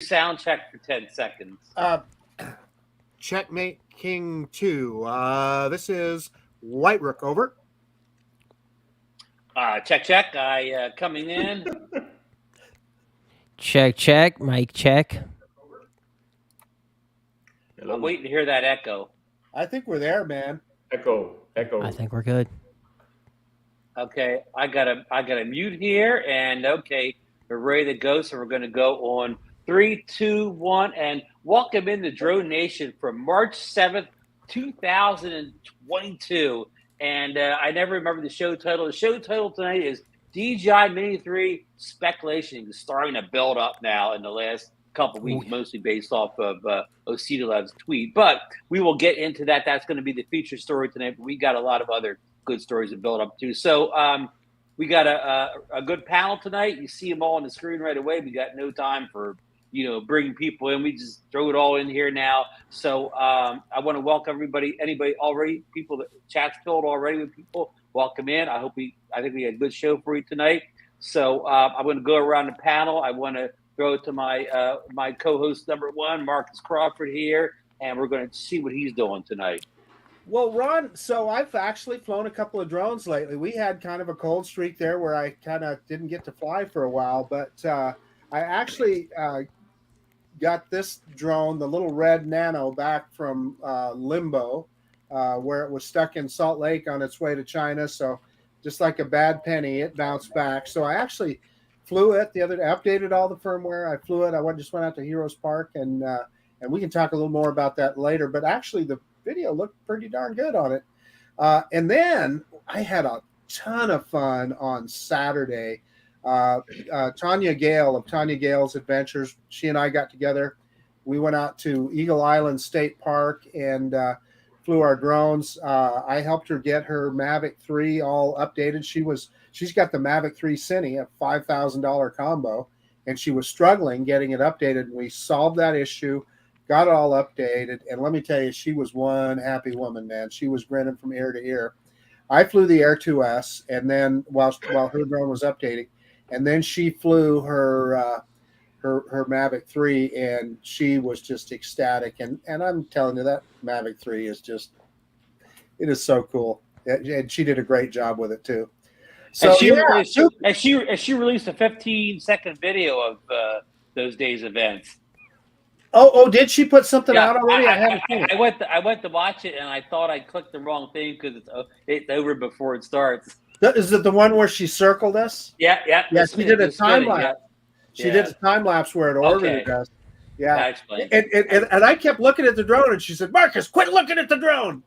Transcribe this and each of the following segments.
Sound check for 10 seconds. Checkmate King 2. This is White Rook, over. Check. I coming in. Check. Mic check. Hello. I'm waiting to hear that echo. I think we're there, man. Echo. I think we're good. Okay, I gotta mute here, and okay, we're ready to go. So we're gonna go on 3, 2, 1, and welcome into Drone Nation for March 7th, 2022. And I never remember the show title. The show title tonight is DJI Mini 3 Speculation. It's starting to build up now in the last couple of weeks, mostly based off of Autel's tweet. But we will get into that. That's going to be the feature story tonight. But we got a lot of other good stories to build up to. So we got a good panel tonight. You see them all on the screen right away. We got no time for bringing people in. We just throw it all in here now. So I want to welcome anybody already, people that chat's filled already with people. Welcome in. I think we had a good show for you tonight. So I'm going to go around the panel. I want to throw it to my my co-host number one, Marcus Crawford here, and we're going to see what he's doing tonight. Well, Ron, so I've actually flown a couple of drones lately. We had kind of a cold streak there where I kind of didn't get to fly for a while, but I actually got this drone, the little red Nano, back from Limbo, where it was stuck in Salt Lake on its way to China. So just like a bad penny, it bounced back. So I actually flew it the other day, updated all the firmware. I flew it. Just went out to Heroes Park, and we can talk a little more about that later. But actually, the video looked pretty darn good on it. And then I had a ton of fun on Saturday. Tanya Gale of Tanya Gale's Adventures, she and I got together. We went out to Eagle Island State Park and flew our drones. I helped her get her Mavic 3 all updated. She's got the Mavic 3 Cine, a $5,000 combo, and she was struggling getting it updated. And we solved that issue, got it all updated, and let me tell you, she was one happy woman, man. She was grinning from ear to ear. I flew the Air 2S, and then while her drone was updating, and then she flew her Mavic 3, and she was just ecstatic. And I'm telling you, that Mavic 3 is it is so cool. And she did a great job with it too. So she released a 15-second video of those days' events. Oh, did she put something out already? I haven't seen it. I went to watch it, and I thought I clicked the wrong thing because it's over before it starts. Is it the one where she circled us? Yeah. She did a time lapse. She did a time lapse where it orbited us. Yeah. And I kept looking at the drone, and she said, "Marcus, quit looking at the drone."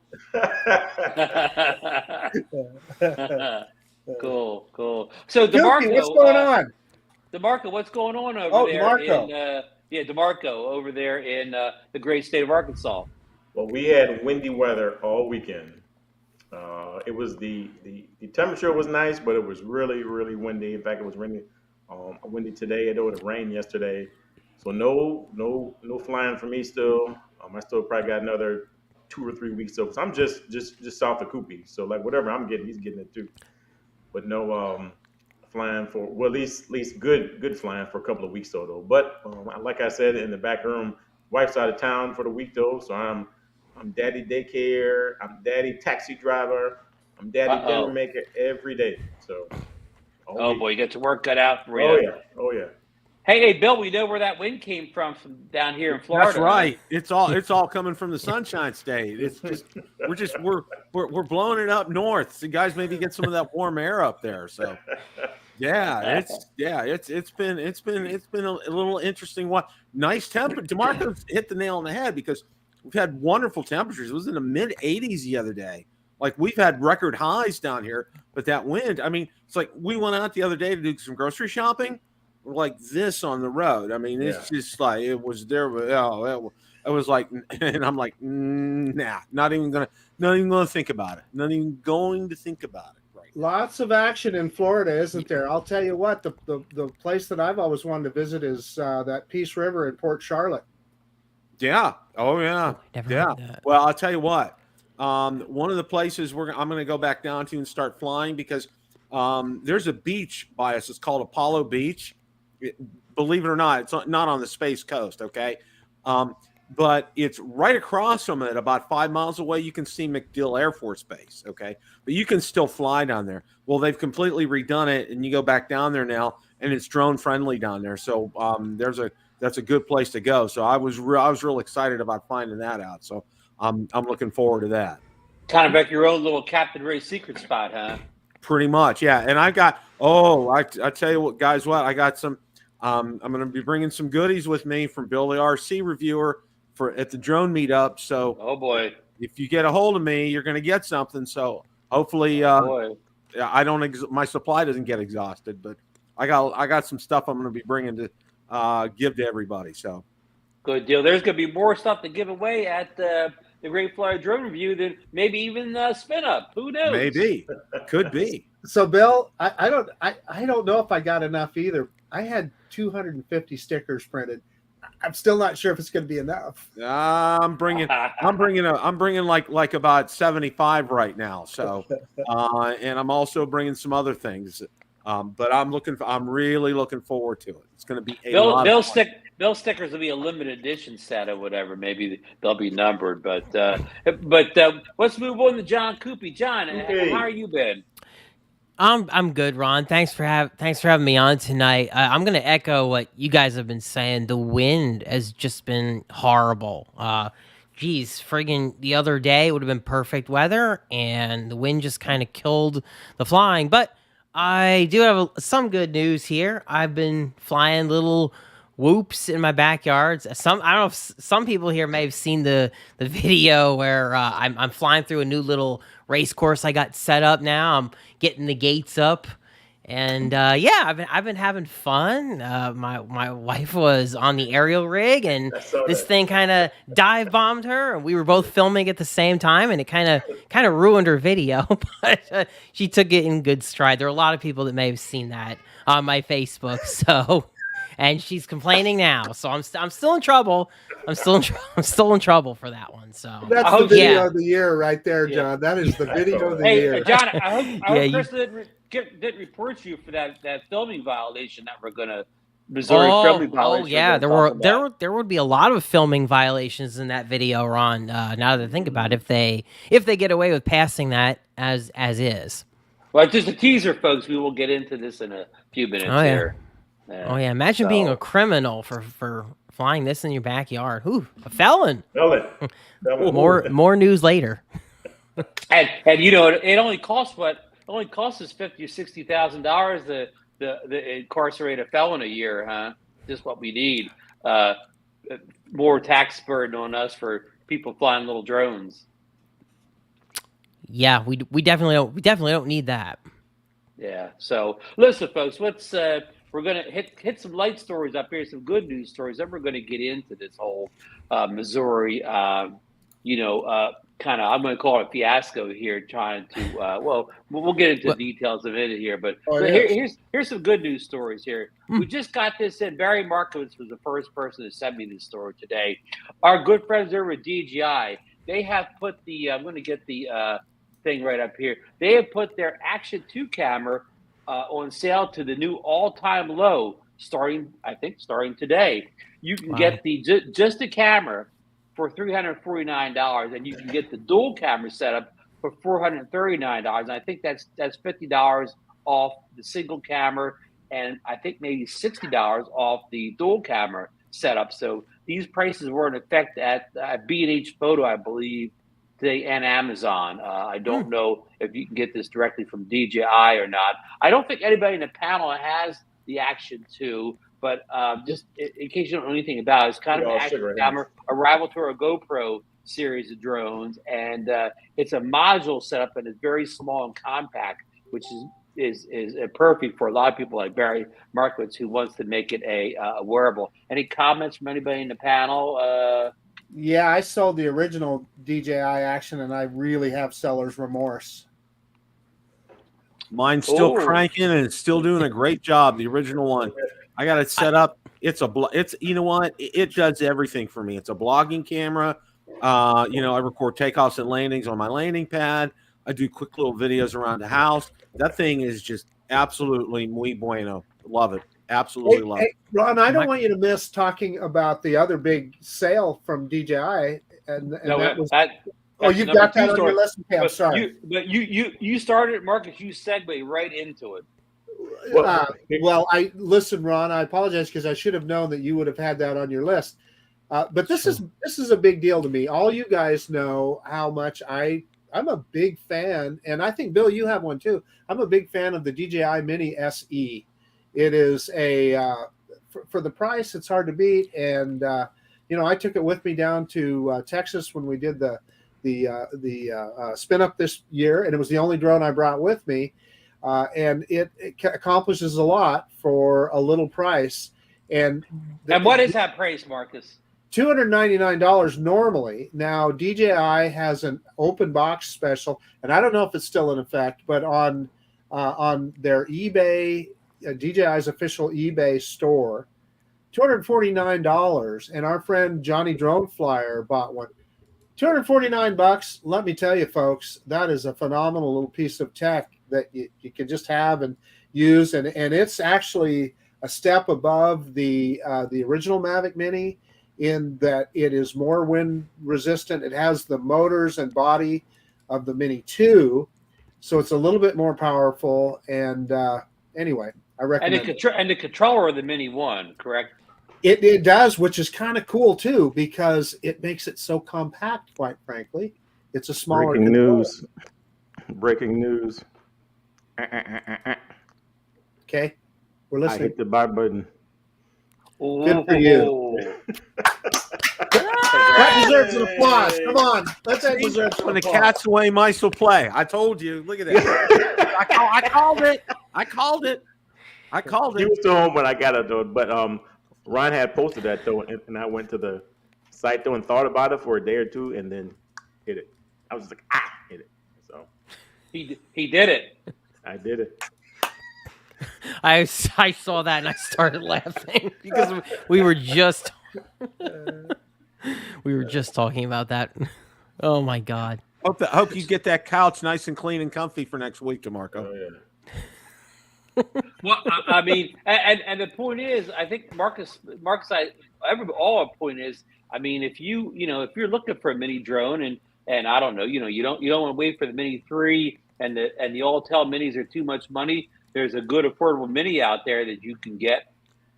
Cool. So DeMarco, what's going on? DeMarco, what's going on over there? DeMarco. DeMarco over there in the great state of Arkansas. Well, we had windy weather all weekend. It was the temperature was nice, but it was really, really windy. In fact, it was windy today. I know it rained yesterday, so no flying for me still. I still probably got another 2 or 3 weeks still. Cause I'm just south of Coopy, so like whatever I'm getting, he's getting it too. But no flying for at least good flying for a couple of weeks though. But like I said in the back room, wife's out of town for the week though, so I'm daddy daycare, I'm daddy taxi driver, I'm daddy dinner maker every day. So boy, you get your work cut out for you. Oh yeah. Hey, Bill, we know where that wind came from down here in Florida. That's right. It's all coming from the Sunshine State. It's just we're blowing it up north. So guys, maybe get some of that warm air up there. So it's been a little interesting one. Nice temperature. DeMarco hit the nail on the head because we've had wonderful temperatures. It was in the mid 80s the other day. Like we've had record highs down here, but that wind, I mean, it's like we went out the other day to do some grocery shopping. We're like this on the road. I mean, it's just like it was there. I was like, and I'm like, nah, not even gonna think about it. Not even going to think about it. Right. Lots of action in Florida, isn't there? I'll tell you what, the place that I've always wanted to visit is that Peace River in Port Charlotte. Yeah. Oh yeah. Yeah. Well, I'll tell you what. One of the places I'm going to go back down to and start flying because there's a beach by us. It's called Apollo Beach. believe it or not, it's not on the Space Coast, okay? But it's right across from it, about 5 miles away. You can see MacDill Air Force Base, okay? But you can still fly down there. Well, they've completely redone it, and you go back down there now, and it's drone friendly down there. So that's a good place to go. So I was real excited about finding that out. So I'm looking forward to that. Kind of like your own little Captain Ray secret spot, huh? Pretty much, yeah. And I got I tell you what, guys, what I got some. I'm going to be bringing some goodies with me from Bill the RC reviewer at the drone meetup. So, oh boy, if you get a hold of me, you're going to get something. So hopefully, my supply doesn't get exhausted, but I got some stuff I'm going to be bringing to give to everybody. So good deal. There's going to be more stuff to give away at the Great Flyer Drone Review than maybe even Spin Up. Who knows? Maybe, could be. So Bill, I don't know if I got enough either. I had 250 stickers printed. I'm still not sure if it's going to be enough. I'm bringing like about 75 right now. So, and I'm also bringing some other things. But I'm really looking forward to it. It's going to be Bill stickers will be a limited edition set or whatever. Having they'll be numbered. But let's move on to John Coopy. John, how are you been? I'm good, Ron. Thanks for having me on tonight. I'm gonna echo what you guys have been saying. The wind has just been horrible. Friggin' the other day it would have been perfect weather, and the wind just kind of killed the flying. But I do have some good news here. I've been flying little whoops in my backyards. I don't know if some people here may have seen the video where I'm flying through a new little race course I got set up now. I'm getting the gates up, and I've been having fun. My wife was on the aerial rig, and this thing kind of dive bombed her, and we were both filming at the same time, and it kind of ruined her video, but she took it in good stride. There are a lot of people that may have seen that on my Facebook, so. And she's complaining now, so I'm still in trouble. I'm still in trouble for that one. So that's the video of the year right there, John. That is the video of the year. John, I hope Chris didn't report you for that filming violation that we're gonna Missouri filming violation. Oh yeah, there would be a lot of filming violations in that video, Ron. Now that I think about it, if they get away with passing that as is. Well, just a teaser, folks. We will get into this in a few minutes here. Oh yeah! Imagine being a criminal for flying this in your backyard. Ooh, a felon. More news later. and it only costs us $50,000 or $60,000 to incarcerate a felon a year, huh? Just what we need. More tax burden on us for people flying little drones. Yeah, we definitely don't need that. Yeah. So listen, folks, we're going to hit some light stories up here, some good news stories. Then we're going to get into this whole Missouri, kind of, I'm going to call it a fiasco here, trying to, we'll get into details in a minute here. But here's some good news stories here. We just got this in. Barry Markowitz was the first person to send me this story today. Our good friends over at DJI, they have put I'm going to get the thing right up here. They have put their Action 2 camera on sale to the new all-time low, starting today. You can get just the camera for $349, and you can get the dual camera setup for $439. And I think that's $50 off the single camera, and I think maybe $60 off the dual camera setup. So these prices were in effect at B&H Photo, I believe, today, and Amazon. I don't know if you can get this directly from DJI or not. I don't think anybody in the panel has the Action 2, but just in case you don't know anything about it, it's kind of an action camera, a rival to our GoPro series of drones, and it's a module setup, and it's very small and compact, which is perfect for a lot of people like Barry Markowitz, who wants to make it a wearable. Any comments from anybody in the panel? Yeah, I sold the original DJI Action, and I really have seller's remorse. Mine's still cranking, and it's still doing a great job. The original one, I got it set up. It's you know what? It does everything for me. It's a blogging camera. I record takeoffs and landings on my landing pad. I do quick little videos around the house. That thing is just absolutely muy bueno. Love it. Absolutely love it. Hey, Ron, I don't want you to miss talking about the other big sale from DJI, and No, that was. that, Oh, that's you've the number got that two on story. your list. Okay, I'm But sorry. you started, Marcus. You segue right into it. Well, listen, Ron. I apologize because I should have known that you would have had that on your list. But this is a big deal to me. All you guys know how much I'm a big fan, and I think Bill, you have one too. I'm a big fan of the DJI Mini SE. It is for the price, it's hard to beat. And I took it with me down to Texas when we did the spin up this year, and it was the only drone I brought with me. And it accomplishes a lot for a little price. And what is that price, Marcus? $299 normally. Now DJI has an open box special, and I don't know if it's still in effect, but on their eBay, DJI's official eBay store, $249. And our friend Johnny Drone Flyer bought one. $249. Let me tell you, folks, that is a phenomenal little piece of tech that you can just have and use, and it's actually a step above the original Mavic Mini in that it is more wind resistant. It has the motors and body of the Mini 2, so it's a little bit more powerful. And anyway, I recommend and the controller of the Mini 1, correct? It does, which is kind of cool too, because it makes it so compact. Quite frankly, it's a smaller. Breaking news. Okay, we're listening. I hit the buy button. Good for you. That deserves an applause. Come on, that deserves an When the applause. cat's away, mice will play. I told you. Look at that. I called it. I called it. He was still home when I got it though, but Ron had posted that though, and I went to the site though and thought about it for a day or two, and then hit it. I was just like, hit it. So he did it. I did it. I saw that and I started laughing because we were just talking about that. Oh my God! Hope you get that couch nice and clean and comfy for next week, DeMarco. Oh yeah. Well, I mean, and the point is, I think Marcus, all our point is, I mean, if you're looking for a mini drone, and I don't know, you don't want to wait for the Mini 3 and the Autel minis are too much money. There's a good affordable mini out there that you can get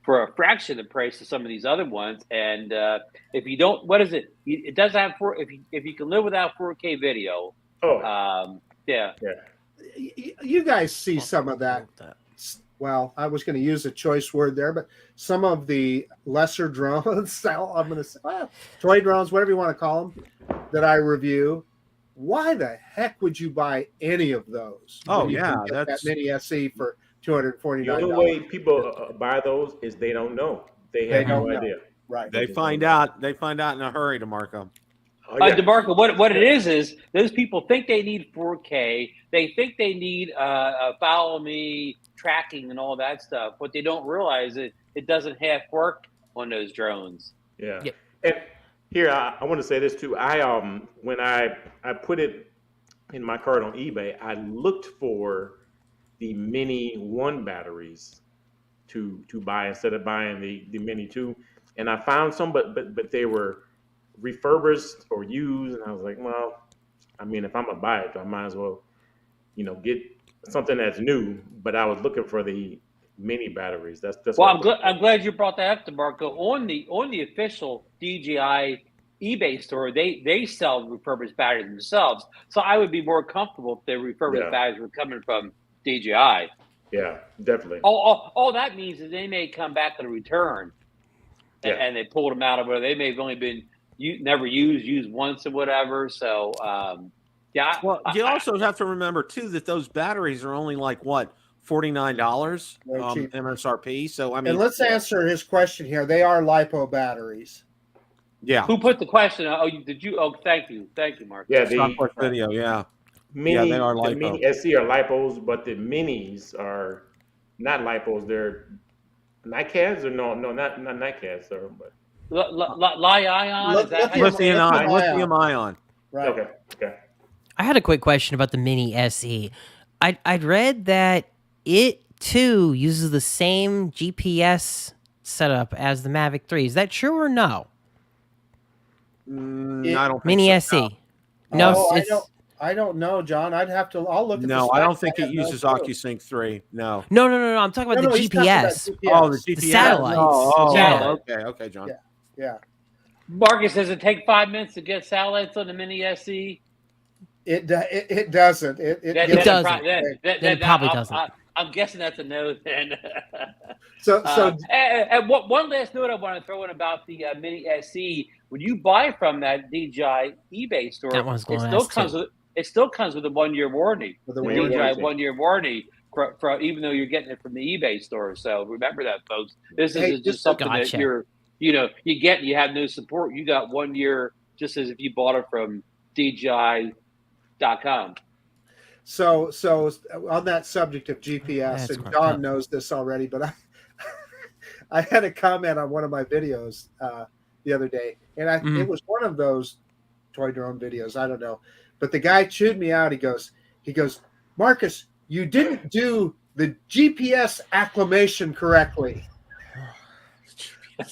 for a fraction of the price of some of these other ones. And if you don't, what is it? It doesn't have if you can live without 4K video. Oh, yeah. You guys see some of that. Well, I was going to use a choice word there, but some of the lesser drones, I'm going to say, toy drones, whatever you want to call them, that I review. Why the heck would you buy any of those? Oh yeah, that Mini SE for $249. The only way people buy those is they don't know. They have no idea. Right. They find out. They find out in a hurry, DeMarco. Oh, yeah. DeMarco, what it is those people think they need 4K. They think they need follow me tracking and all that stuff. What they don't realize is it doesn't half work on those drones. Yeah. Yep. And here, I want to say this too. When I put it in my cart on eBay, I looked for the Mini 1 batteries to buy instead of buying the Mini 2, and I found some, but they were refurbished or used, and I was like, well, I mean, if I'm gonna buy it, I might as well, get something that's new. But I was looking for the mini batteries. That's well. I'm glad you brought that up, DeMarco. On the official DJI eBay store, they sell refurbished batteries themselves. So I would be more comfortable if the refurbished batteries were coming from DJI. Yeah, definitely. All that means is they may come back on a return, and they pulled them out of where they may have only been never used once or whatever. So yeah. Well, you also have to remember too that those batteries are only like what $49 MSRP. So I mean, and let's answer his question here. They are LiPo batteries. Yeah. Who put the question? Oh, did you? Oh, thank you, Mark. Yeah, the video. Yeah. Mini, they are the LiPo. Mini SE are LiPos, but the minis are not LiPos. They're NiCads or no, not NiCads, sir. But Lithium ion. Right. Okay. I had a quick question about the Mini SE. I'd read that it 2 uses the same GPS setup as the Mavic 3. Is that true or no? I don't think Mini so. SE. No, Oh, it's I don't know, John. I'll look at the No, I don't specs. think I it have no uses clue. OcuSync 3. No. no. I'm talking about No, the he's talking about GPS. Oh, the GPS. GPS. satellites. Oh, Yeah. okay, John. Yeah. Yeah. Marcus, does it take 5 minutes to get satellites on the Mini SE? It doesn't. It doesn't. It probably doesn't. I'm guessing that's a no then. So and one last note I want to throw in about the Mini SE: when you buy from that DJI eBay store, That one's going it still comes with a 1-year warranty. With a The warranty. DJI 1-year warranty, for even though you're getting it from the eBay store. So remember that, folks. This is just something that you have no support. You got 1 year, just as if you bought it from DJI.com. So on that subject of GPS, and Don knows this already, but I had a comment on one of my videos the other day, and it was one of those toy drone videos. I don't know, but the guy chewed me out. He goes, Marcus, you didn't do the GPS acclimation correctly.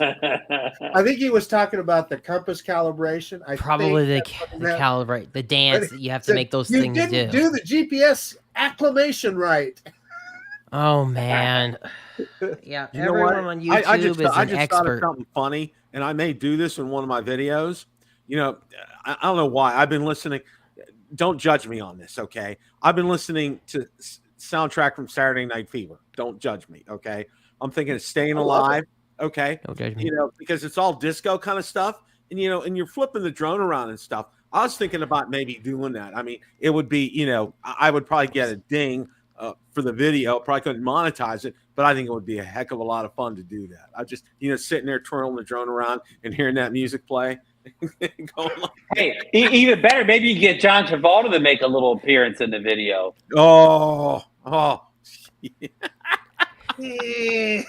I think he was talking about the compass calibration. Probably the calibrate, the dance that you have to make those things do. You didn't do the GPS acclimation right. Oh man, yeah. You know everyone what? on YouTube I just is thought an of expert. something funny, and I may do this in one of my videos. You know, I don't know why. I've been listening. Don't judge me on this, okay? I've been listening to soundtrack from Saturday Night Fever. Don't judge me, okay? I'm thinking of Staying Alive. Okay, you know, because it's all disco kind of stuff, and you know, and you're flipping the drone around and stuff. I was thinking about maybe doing that. I mean, it would be, you know, I would probably get a ding for the video. Probably couldn't monetize it, but I think it would be a heck of a lot of fun to do that. I just, you know, sitting there twirling the drone around and hearing that music play. Hey, even better, maybe you get John Travolta to make a little appearance in the video. Oh. Yeah.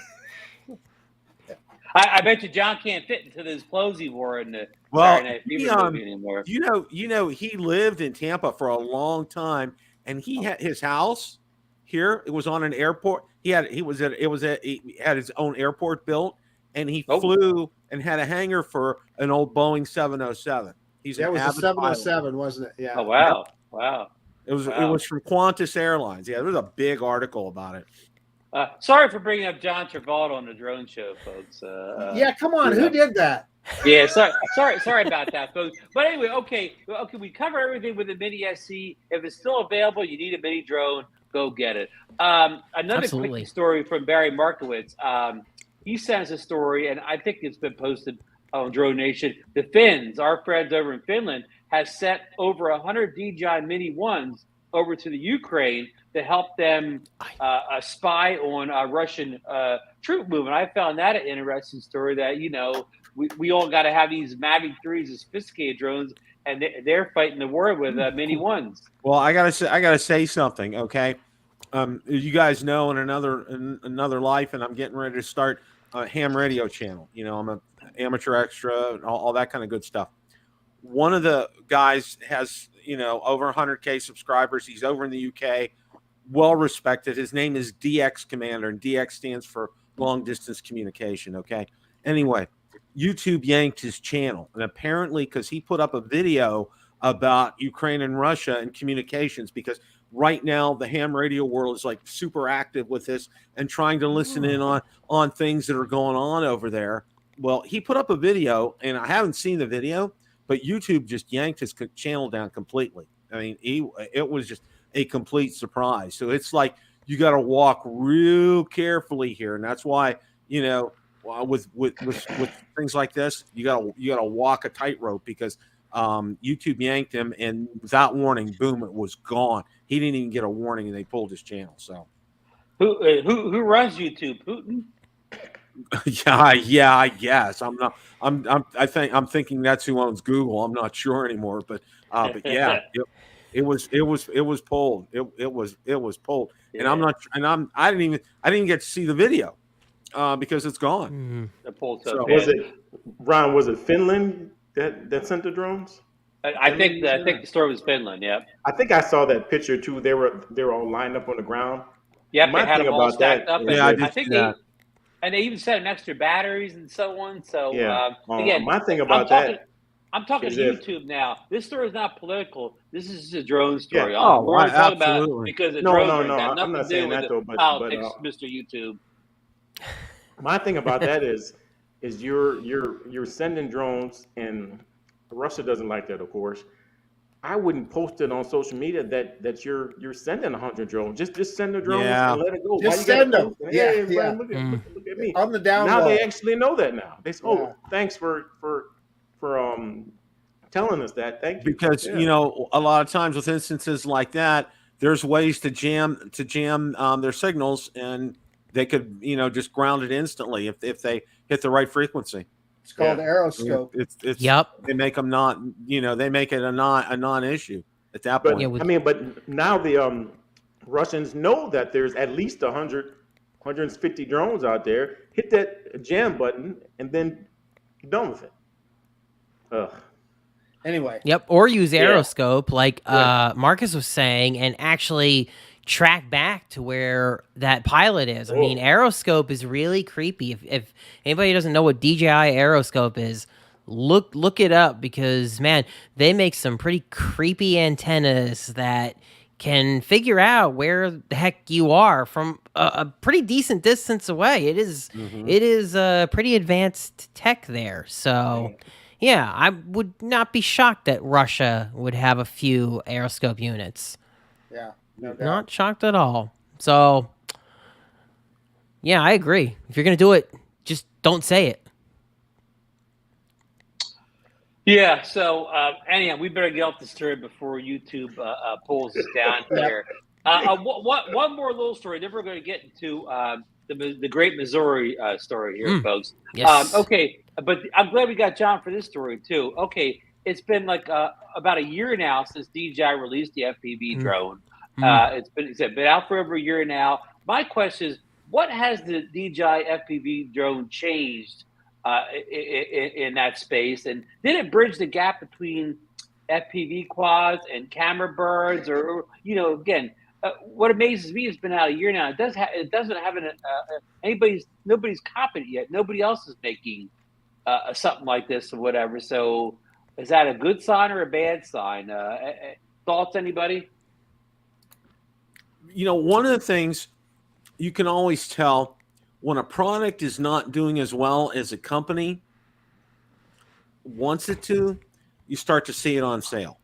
I bet you John can't fit into those clothes he wore in the Well, Saturday Night Fever movie anymore. You know, he lived in Tampa for a long time, and he had his house here. It was on an airport. He had his own airport built, and he flew and had a hangar for an old Boeing 707. That was a 707, wasn't it? Yeah. Oh wow. It was from Qantas Airlines. Yeah, there was a big article about it. Sorry for bringing up John Travolta on the drone show, folks. Yeah, come on. Who did that? Yeah, sorry about that, folks. But anyway, okay, we cover everything with the Mini SE. If it's still available, you need a mini drone, go get it. Another quick story from Barry Markowitz. He sends a story, and I think it's been posted on DroneNation. The Finns, our friends over in Finland, have sent over 100 DJI Mini 1s over to the Ukraine to help them spy on Russian troop movement. I found that an interesting story that, you know, we all got to have these Mavic 3s, the sophisticated drones, and they're fighting the war with Mini 1s. Well, I gotta say something, okay? You guys know in another life, and I'm getting ready to start a ham radio channel. You know, I'm an amateur extra and all that kind of good stuff. One of the guys has, you know, over 100K subscribers. He's over in the UK, well respected. His name is DX Commander, and DX stands for long distance communication. Okay. Anyway, YouTube yanked his channel, and apparently because he put up a video about Ukraine and Russia and communications, because right now the ham radio world is like super active with this and trying to listen in on things that are going on over there. Well, he put up a video, and I haven't seen the video, but YouTube just yanked his channel down completely. I mean, it was just a complete surprise. So it's like you got to walk real carefully here, and that's why, you know, with things like this, you got to walk a tightrope, because YouTube yanked him, and without warning, boom, it was gone. He didn't even get a warning, and they pulled his channel. So who runs YouTube? Putin? Yeah, I guess. I'm thinking that's who owns Google. I'm not sure anymore, but yeah, it was pulled. It was pulled, Yeah. and I didn't even get to see the video because it's gone. So, was it, Ron? Was it Finland that sent the drones? I think the story was Finland. Yeah. I think I saw that picture too. They were all lined up on the ground. Yep, My they had thing them all about that stacked up. is And Yeah, I if- did I think see that. they even sent them extra batteries and so on. So Yeah. again, My thing about that I'm talking is if- YouTube now. This story is not political. This is just a drone story. Yeah. Oh, We're only talking about it absolutely. because of No, drones. no, It's no, got I'm nothing not to do saying with that the though, but politics, Mr. YouTube. my thing about that is you're sending drones, and Russia doesn't like that, of course. I wouldn't post it on social media that you're sending 100 drones. Just send the drones Yeah. and let it go. Just Why you gotta send 'em. post it? Yeah, Hey, everybody, yeah. look at me. On the down Now low. they actually know that now. They say, Yeah. oh, thanks for telling us that. Thank you. Because Yeah. you know, a lot of times with instances like that, there's ways to jam their signals, and they could, you know, just ground it instantly if they hit the right frequency. It's called Yeah. aeroscope. It's Yep. they make them not, you know, they make it a non-issue at that But point. Yeah, I mean, but now the Russians know that there's at least 100, 150 drones out there. Hit that jam button and then you're done with it. Ugh. Anyway, Yep, or use Yeah. aeroscope, like Yeah. Marcus was saying, and actually track back to where that pilot is. I mean, Oh. aeroscope is really creepy. If anybody doesn't know what DJI aeroscope is, look it up, because man, they make some pretty creepy antennas that can figure out where the heck you are from a pretty decent distance away. It is Mhm. it is pretty advanced tech there. So yeah, I would not be shocked that Russia would have a few aeroscope units. yeah, no doubt. Not shocked at all. So, yeah, I agree. If you're going to do it, just don't say it. Yeah. So anyhow, we better get off the story before YouTube pulls us down here. One more little story. Then we're going to get into the Great Missouri story here, folks. Yes. Okay, but I'm glad we got John for this story too. Okay, it's been like about a year now since DJI released the FPV drone. It's been out for over a year now. My question is, what has the DJI FPV drone changed in that space, and did it bridge the gap between FPV quads and camera birds, or again? What amazes me, it's been out a year now. It doesn't have nobody's copied it yet. Nobody else is making something like this or whatever. So is that a good sign or a bad sign? Thoughts, anybody? You know, one of the things you can always tell when a product is not doing as well as a company wants it to, you start to see it on sale.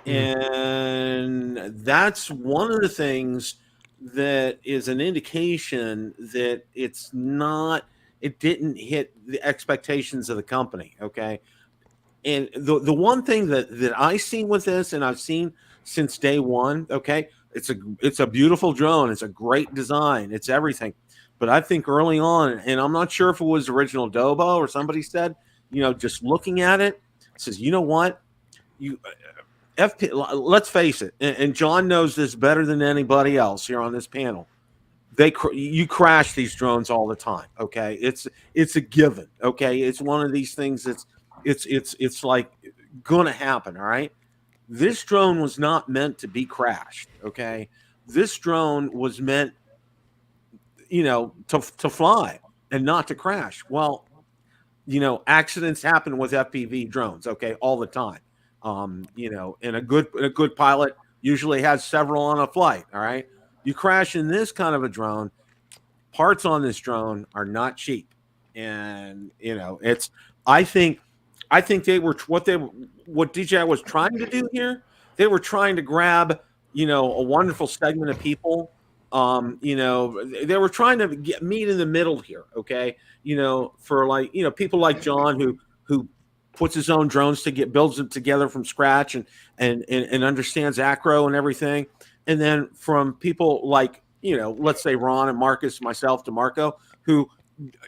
And that's one of the things that is an indication that it didn't hit the expectations of the company. Okay. And the one thing that I seen with this, and I've seen since day one, okay, it's a beautiful drone. It's a great design. It's everything. But I think early on, and I'm not sure if it was original Dobo or somebody said, just looking at it, says, you know what, let's face it, and John knows this better than anybody else here on this panel. You crash these drones all the time. Okay, it's a given. Okay, it's one of these things that's it's like gonna happen. All right, this drone was not meant to be crashed. Okay, this drone was meant, to fly and not to crash. Well, accidents happen with FPV drones. Okay, all the time. And a good pilot usually has several on a flight. All right, you crash in this kind of a drone, parts on this drone are not cheap, and I think what DJI was trying to do here. They were trying to grab a wonderful segment of people. They were trying to meet in the middle here. Okay, for people like John who puts his own drones builds them together from scratch and understands acro and everything. And then from people like, let's say Ron and Marcus, myself, DeMarco, who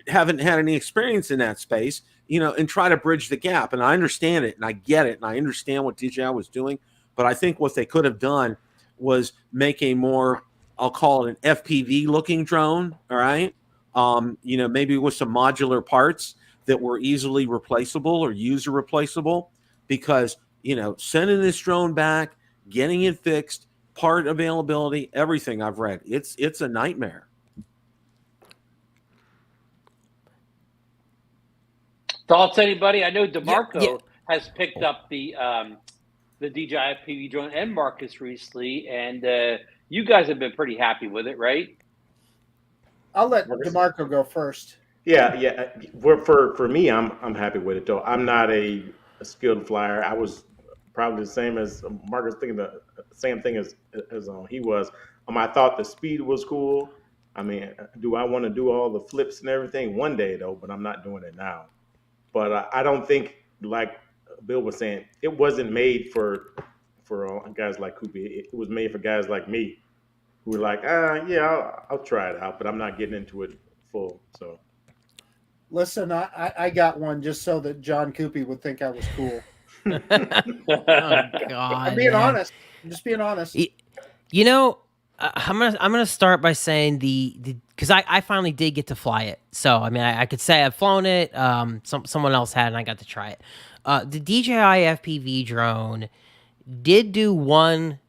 haven't had any experience in that space, and try to bridge the gap. And I understand it and I get it. And I understand what DJI was doing. But I think what they could have done was make a more, I'll call it an FPV looking drone. All right. Maybe with some modular parts that were easily replaceable or user replaceable, because sending this drone back, getting it fixed, part availability, everything I've read, it's a nightmare. Thoughts, anybody? I know DeMarco Yeah. has picked up the DJI FPV drone and Marcus recently, and you guys have been pretty happy with it, right? I'll let DeMarco go first. Yeah. For me, I'm happy with it though. I'm not a skilled flyer. I was probably the same as Marcus, thinking the same thing as he was. I thought the speed was cool. I mean, do I want to do all the flips and everything one day though? But I'm not doing it now. But I don't think, like Bill was saying, it wasn't made for guys like Koopy. It was made for guys like me who were like, yeah, I'll try it out, but I'm not getting into it full. So. Listen, I got one just so that John Koopy would think I was cool. Oh God! I'm being honest. I'm just being honest. You know, I'm gonna start by saying because I finally did get to fly it. So I mean, I could say I've flown it. Someone else had, and I got to try it. The DJI FPV drone did do one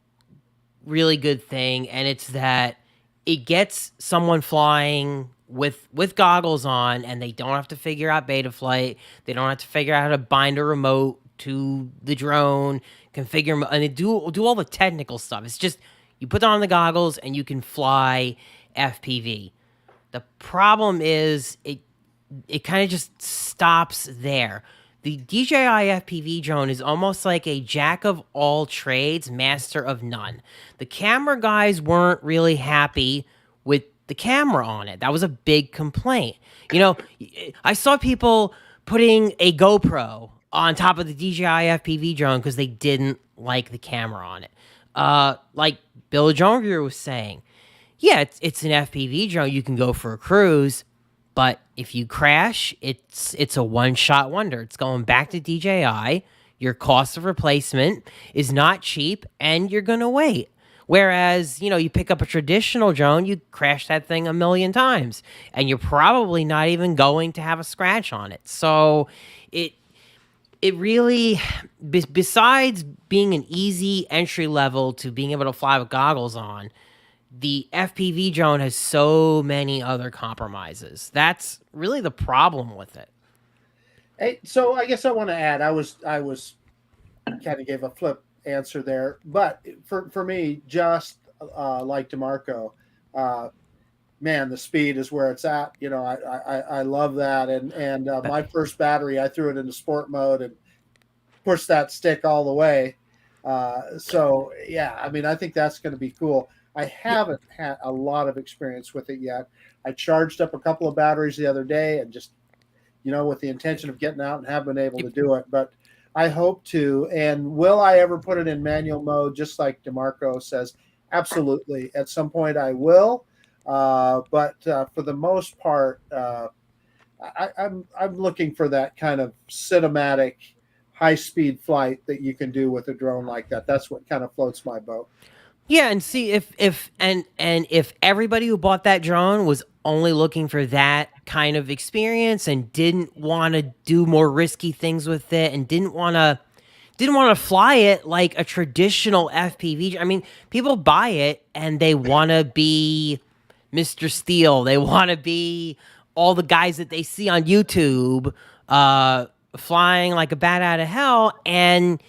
really good thing, and it's that it gets someone flying with goggles on, and they don't have to figure out Betaflight. They don't have to figure out how to bind a remote to the drone, configure, and they do all the technical stuff. It's just you put on the goggles and you can fly FPV. The problem is it kind of just stops there. The DJI FPV drone is almost like a jack of all trades, master of none. The camera guys weren't really happy with the camera on it. That was a big complaint. You know, I saw people putting a GoPro on top of the DJI FPV drone because they didn't like the camera on it. Like Bill Jonger was saying, yeah, it's an FPV drone. You can go for a cruise, but if you crash, it's a one-shot wonder. It's going back to DJI. Your cost of replacement is not cheap, and you're going to wait. Whereas, you know, you pick up a traditional drone, you crash that thing a million times, and you're probably not even going to have a scratch on it. So it really, besides being an easy entry level to being able to fly with goggles on, the FPV drone has so many other compromises. That's really the problem with it. Hey, so I guess I want to add, I was kind of gave a flip answer there, but for me, just like DeMarco, man, the speed is where it's at. You know, I love that, and my first battery, I threw it into sport mode and pushed that stick all the way. So yeah, I mean, I think that's going to be cool. I haven't had a lot of experience with it yet. I charged up a couple of batteries the other day, and just, you know, with the intention of getting out, and haven't been able to do it, but I hope to. And will I ever put it in manual mode, just like DeMarco says? Absolutely. At some point I will. But for the most part, I'm looking for that kind of cinematic, high-speed flight that you can do with a drone like that. That's what kind of floats my boat. Yeah, and see if everybody who bought that drone was only looking for that kind of experience and didn't want to do more risky things with it and didn't want to fly it like a traditional FPV. I mean, people buy it and they want to be Mr. Steele. They want to be all the guys that they see on YouTube flying like a bat out of hell, and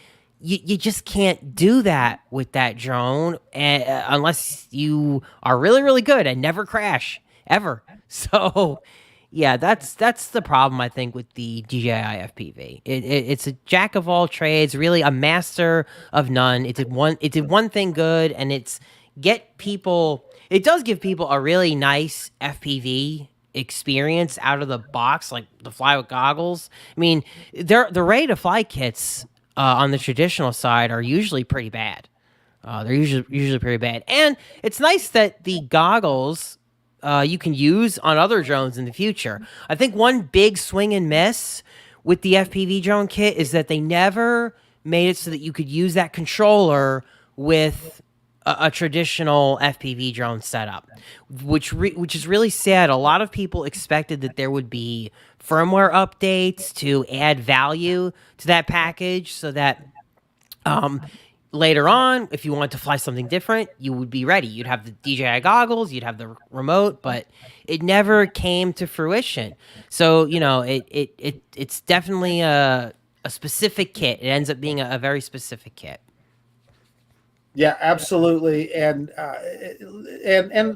you just can't do that with that drone unless you are really, really good and never crash ever. So yeah, that's the problem, I think, with the DJI FPV. It's a jack of all trades, really a master of none. It did one thing good, and it does give people a really nice FPV experience out of the box, like the fly with goggles. I mean, the ready to fly kits on the traditional side are usually pretty bad. They're usually pretty bad, and it's nice that the goggles you can use on other drones in the future. I think one big swing and miss with the FPV drone kit is that they never made it so that you could use that controller with a traditional FPV drone setup, which is really sad. A lot of people expected that there would be firmware updates to add value to that package so that later on, if you wanted to fly something different, you would be ready. You'd have the DJI goggles, you'd have the remote, but it never came to fruition. So, you know, it's definitely a specific kit. It ends up being a very specific kit. Yeah, absolutely, and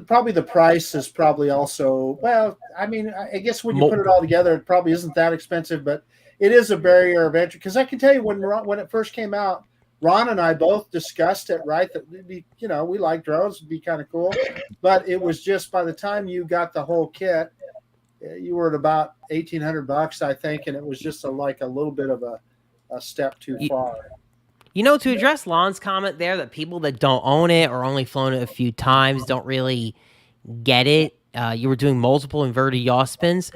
probably the price is probably also, well, I mean, I guess when you put it all together, it probably isn't that expensive, but it is a barrier of entry. Because I can tell you when it first came out, Ron and I both discussed it, right? That it'd be, you know, we like drones, it'd be kind of cool, but it was just by the time you got the whole kit, you were at about $1,800, I think, and it was just like a little bit of a step too far. You know, to address Lon's comment there, that people that don't own it or only flown it a few times don't really get it. You were doing multiple inverted yaw spins.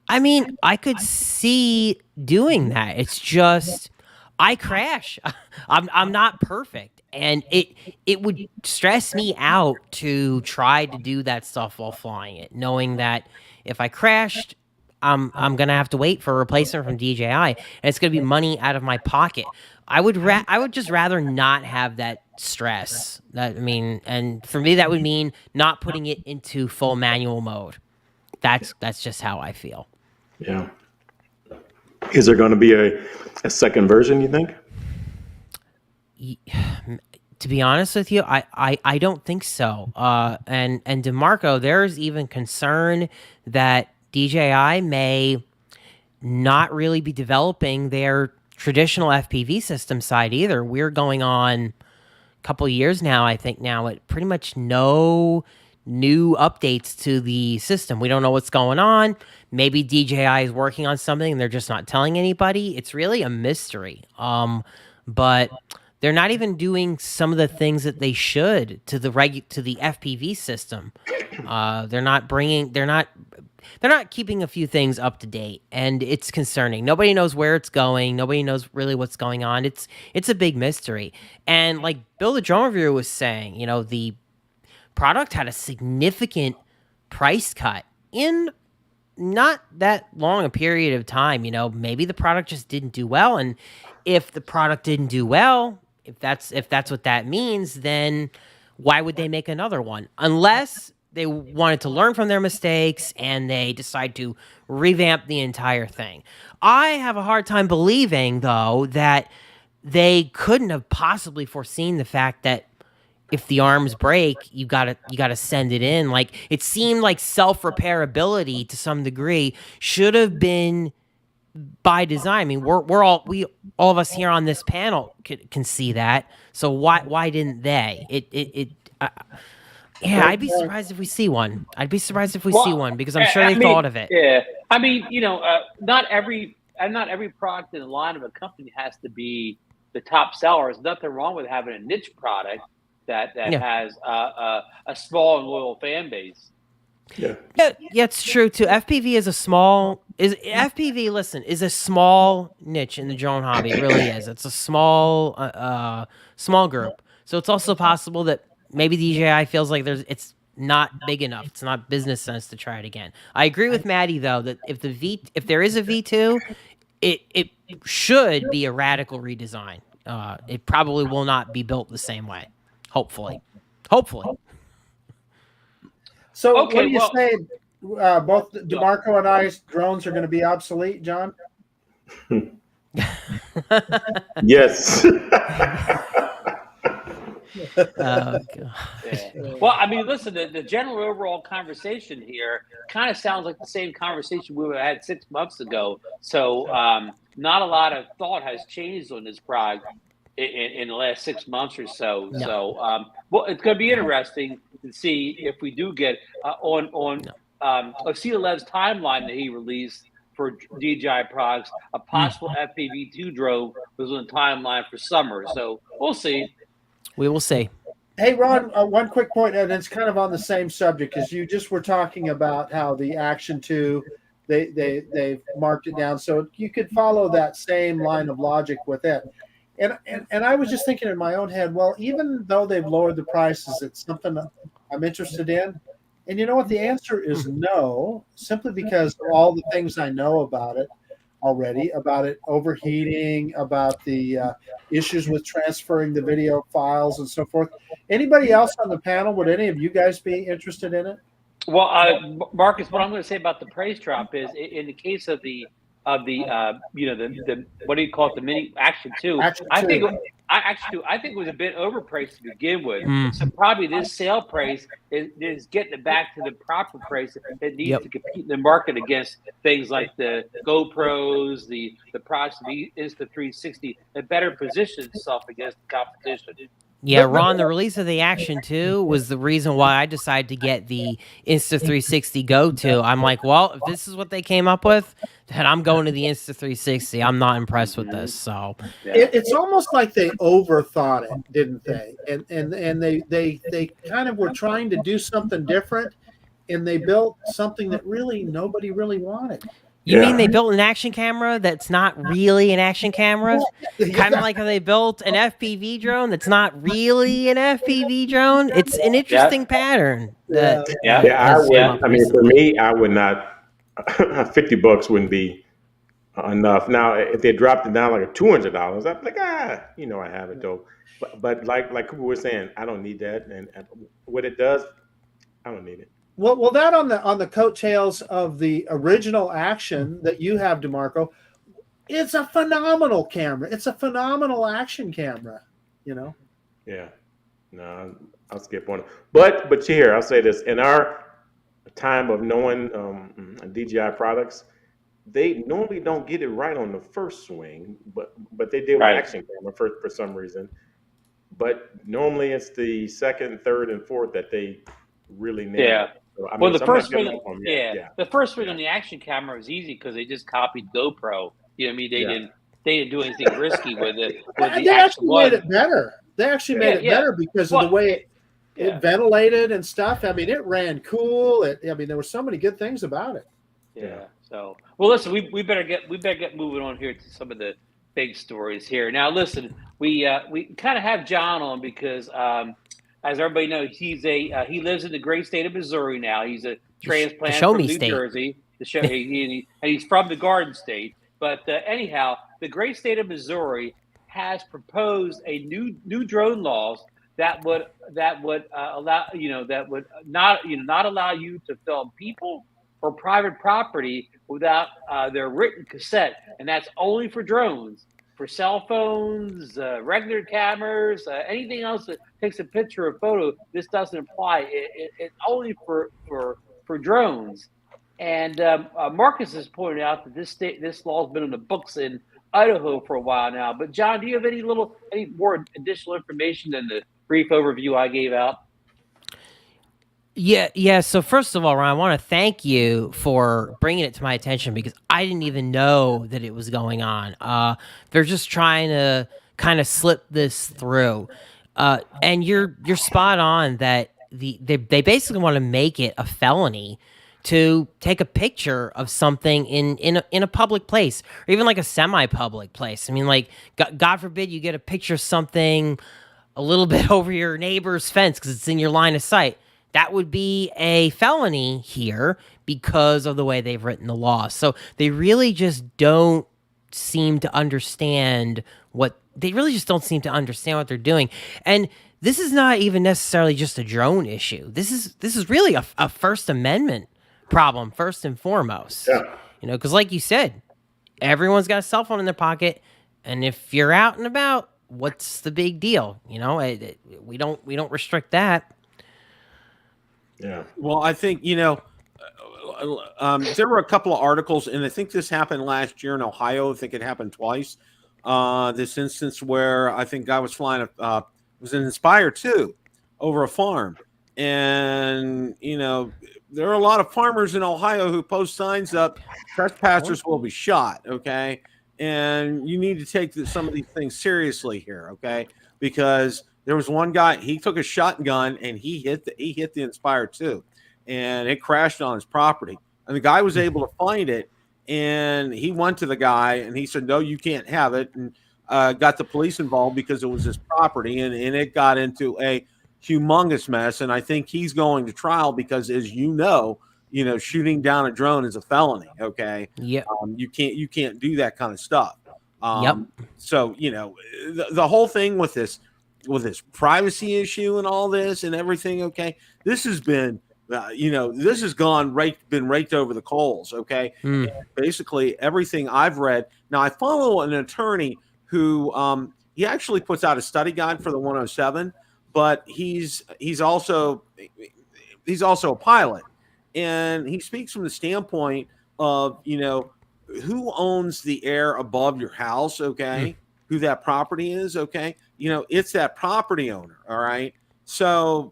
I mean, I could see doing that. It's just I crash. I'm not perfect, and it would stress me out to try to do that stuff while flying it, knowing that if I crashed, I'm gonna have to wait for a replacement from DJI, and it's gonna be money out of my pocket. I would just rather not have that stress. And for me, that would mean not putting it into full manual mode. That's just how I feel. Yeah. Is there going to be a second version, you think? To be honest with you, I don't think so. And DeMarco, there's even concern that DJI may not really be developing their traditional FPV system side either. We're going on a couple of years now, I think now, at pretty much no new updates to the system. We don't know what's going on. Maybe DJI is working on something and they're just not telling anybody. It's really a mystery. But they're not even doing some of the things that they should to the FPV system. They're not keeping a few things up to date, and it's concerning. Nobody knows where it's going. Nobody knows really what's going on. It's a big mystery. And like Bill the Drone Reviewer was saying, you know, the product had a significant price cut in not that long a period of time. You know, maybe the product just didn't do well, and if the product didn't do well, if that's what that means, then why would they make another one? Unless they wanted to learn from their mistakes and they decide to revamp the entire thing. I have a hard time believing, though, that they couldn't have possibly foreseen the fact that if the arms break, you gotta send it in. Like, it seemed like self-repairability to some degree should have been by design. I mean, all of us here on this panel can see that. So why didn't they? Yeah, I'd be surprised if we see one. Because I'm sure they thought of it. Yeah, I mean, you know, not every product in the line of a company has to be the top seller. There's nothing wrong with having a niche product that has a small and loyal fan base. Yeah, it's true too. FPV is a small niche in the drone hobby. It really is. It's a small group. So it's also possible that maybe DJI feels like it's not big enough. It's not business sense to try it again. I agree with Maddie though that if there is a V2, it should be a radical redesign. It probably will not be built the same way. Hopefully. So what do you say? Both DeMarco and I's drones are going to be obsolete, John? Yes. Oh, God. Yeah. Well, I mean, listen, the general overall conversation here kind of sounds like the same conversation we had 6 months ago. So not a lot of thought has changed on this product in the last 6 months or so. No. So, well, it's going to be interesting to see if we do get on Autel's timeline that he released for DJI products, a possible FPV2 drone was on the timeline for summer. So we'll see. We will see. Hey, Ron, one quick point, and it's kind of on the same subject, because you just were talking about how the Action 2, they've marked it down. So you could follow that same line of logic with it. And I was just thinking in my own head, well, even though they've lowered the prices, it's something I'm interested in. And you know what? The answer is no, simply because of all the things I know about it. already about it overheating, about the issues with transferring the video files and so forth. Anybody else on the panel? Would any of you guys be interested in it? Well, Marcus, what I'm going to say about the price drop is, in the case of the the what do you call it, the Mini Action 2, I think it was a bit overpriced to begin with. So probably this sale price is getting it back to the proper price that needs to compete in the market against things like the GoPros, the products, the Insta360, that better position itself against the competition. Yeah, Ron, the release of the Action 2 was the reason why I decided to get the Insta360 Go 2. I'm like, well, if this is what they came up with, then I'm going to the Insta360. I'm not impressed with this. So it's almost like they overthought it, didn't they? And they kind of were trying to do something different, and they built something that really nobody really wanted. You mean they built an action camera that's not really an action camera? Kind of like how they built an FPV drone that's not really an FPV drone? It's an interesting pattern. I mean, for me, I would not, $50 wouldn't be enough. Now, if they dropped it down like $200, I'd be like, I have it though. But like Cooper was saying, I don't need that. And what it does, I don't need it. Well, that on the coattails of the original Action that you have, DeMarco, it's a phenomenal camera. It's a phenomenal action camera, Yeah. No, I'll skip one. But here, I'll say this. In our time of knowing DJI products, they normally don't get it right on the first swing, but they did with action camera for some reason. But normally it's the second, third, and fourth that they really nail. Yeah. So, the first swing, the first swing on the action camera was easy because they just copied GoPro. You know what I mean? They didn't do anything risky with it. They actually made it better. They actually made it better because of the way it ventilated and stuff. I mean, it ran cool. There were so many good things about it. Yeah. So, well, listen, we better get moving on here to some of the big stories here. Now, listen, we kind of have John on because. As everybody knows, he lives in the great state of Missouri now. He's a transplant from New Jersey. And he's from the Garden State. But anyhow, the great state of Missouri has proposed a new drone laws that would allow that would not allow you to film people or private property without their written consent, and that's only for drones. For cell phones, regular cameras, anything else that takes a picture or photo, this doesn't apply. It's only for drones. And Marcus has pointed out that this law has been in the books in Idaho for a while now. But John, do you have any more additional information than the brief overview I gave out? Yeah. So first of all, Ron, I want to thank you for bringing it to my attention because I didn't even know that it was going on. They're just trying to kind of slip this through, and you're spot on that they basically want to make it a felony to take a picture of something in a public place or even like a semi-public place. I mean, like God forbid you get a picture of something a little bit over your neighbor's fence because it's in your line of sight. That would be a felony here because of the way they've written the law. So they really just don't seem to understand what they're doing. And this is not even necessarily just a drone issue. This is really a First Amendment problem first and foremost. Yeah. Because like you said, everyone's got a cell phone in their pocket, and if you're out and about, what's the big deal? We don't restrict that. Yeah. Well, I think, there were a couple of articles, and I think this happened last year in Ohio. I think it happened twice. This instance where I think guy was flying, was an Inspire 2 over a farm. And, there are a lot of farmers in Ohio who post signs up, trespassers will be shot, okay? And you need to take some of these things seriously here, okay? Because there was one guy, he took a shotgun and he hit the Inspire 2, and it crashed on his property. And the guy was able to find it, and he went to the guy and he said, no, you can't have it. And got the police involved because it was his property, and it got into a humongous mess. And I think he's going to trial because, as shooting down a drone is a felony. Okay. Yep. You can't do that kind of stuff. Yep. So, the whole thing with this privacy issue and all this and everything. Okay. This has been, this has been raked over the coals. Okay. Mm. And basically everything I've read. Now I follow an attorney who, he actually puts out a study guide for the 107, but he's also a pilot, and he speaks from the standpoint of, who owns the air above your house. Okay. Who that property is. Okay. It's that property owner. All right. So,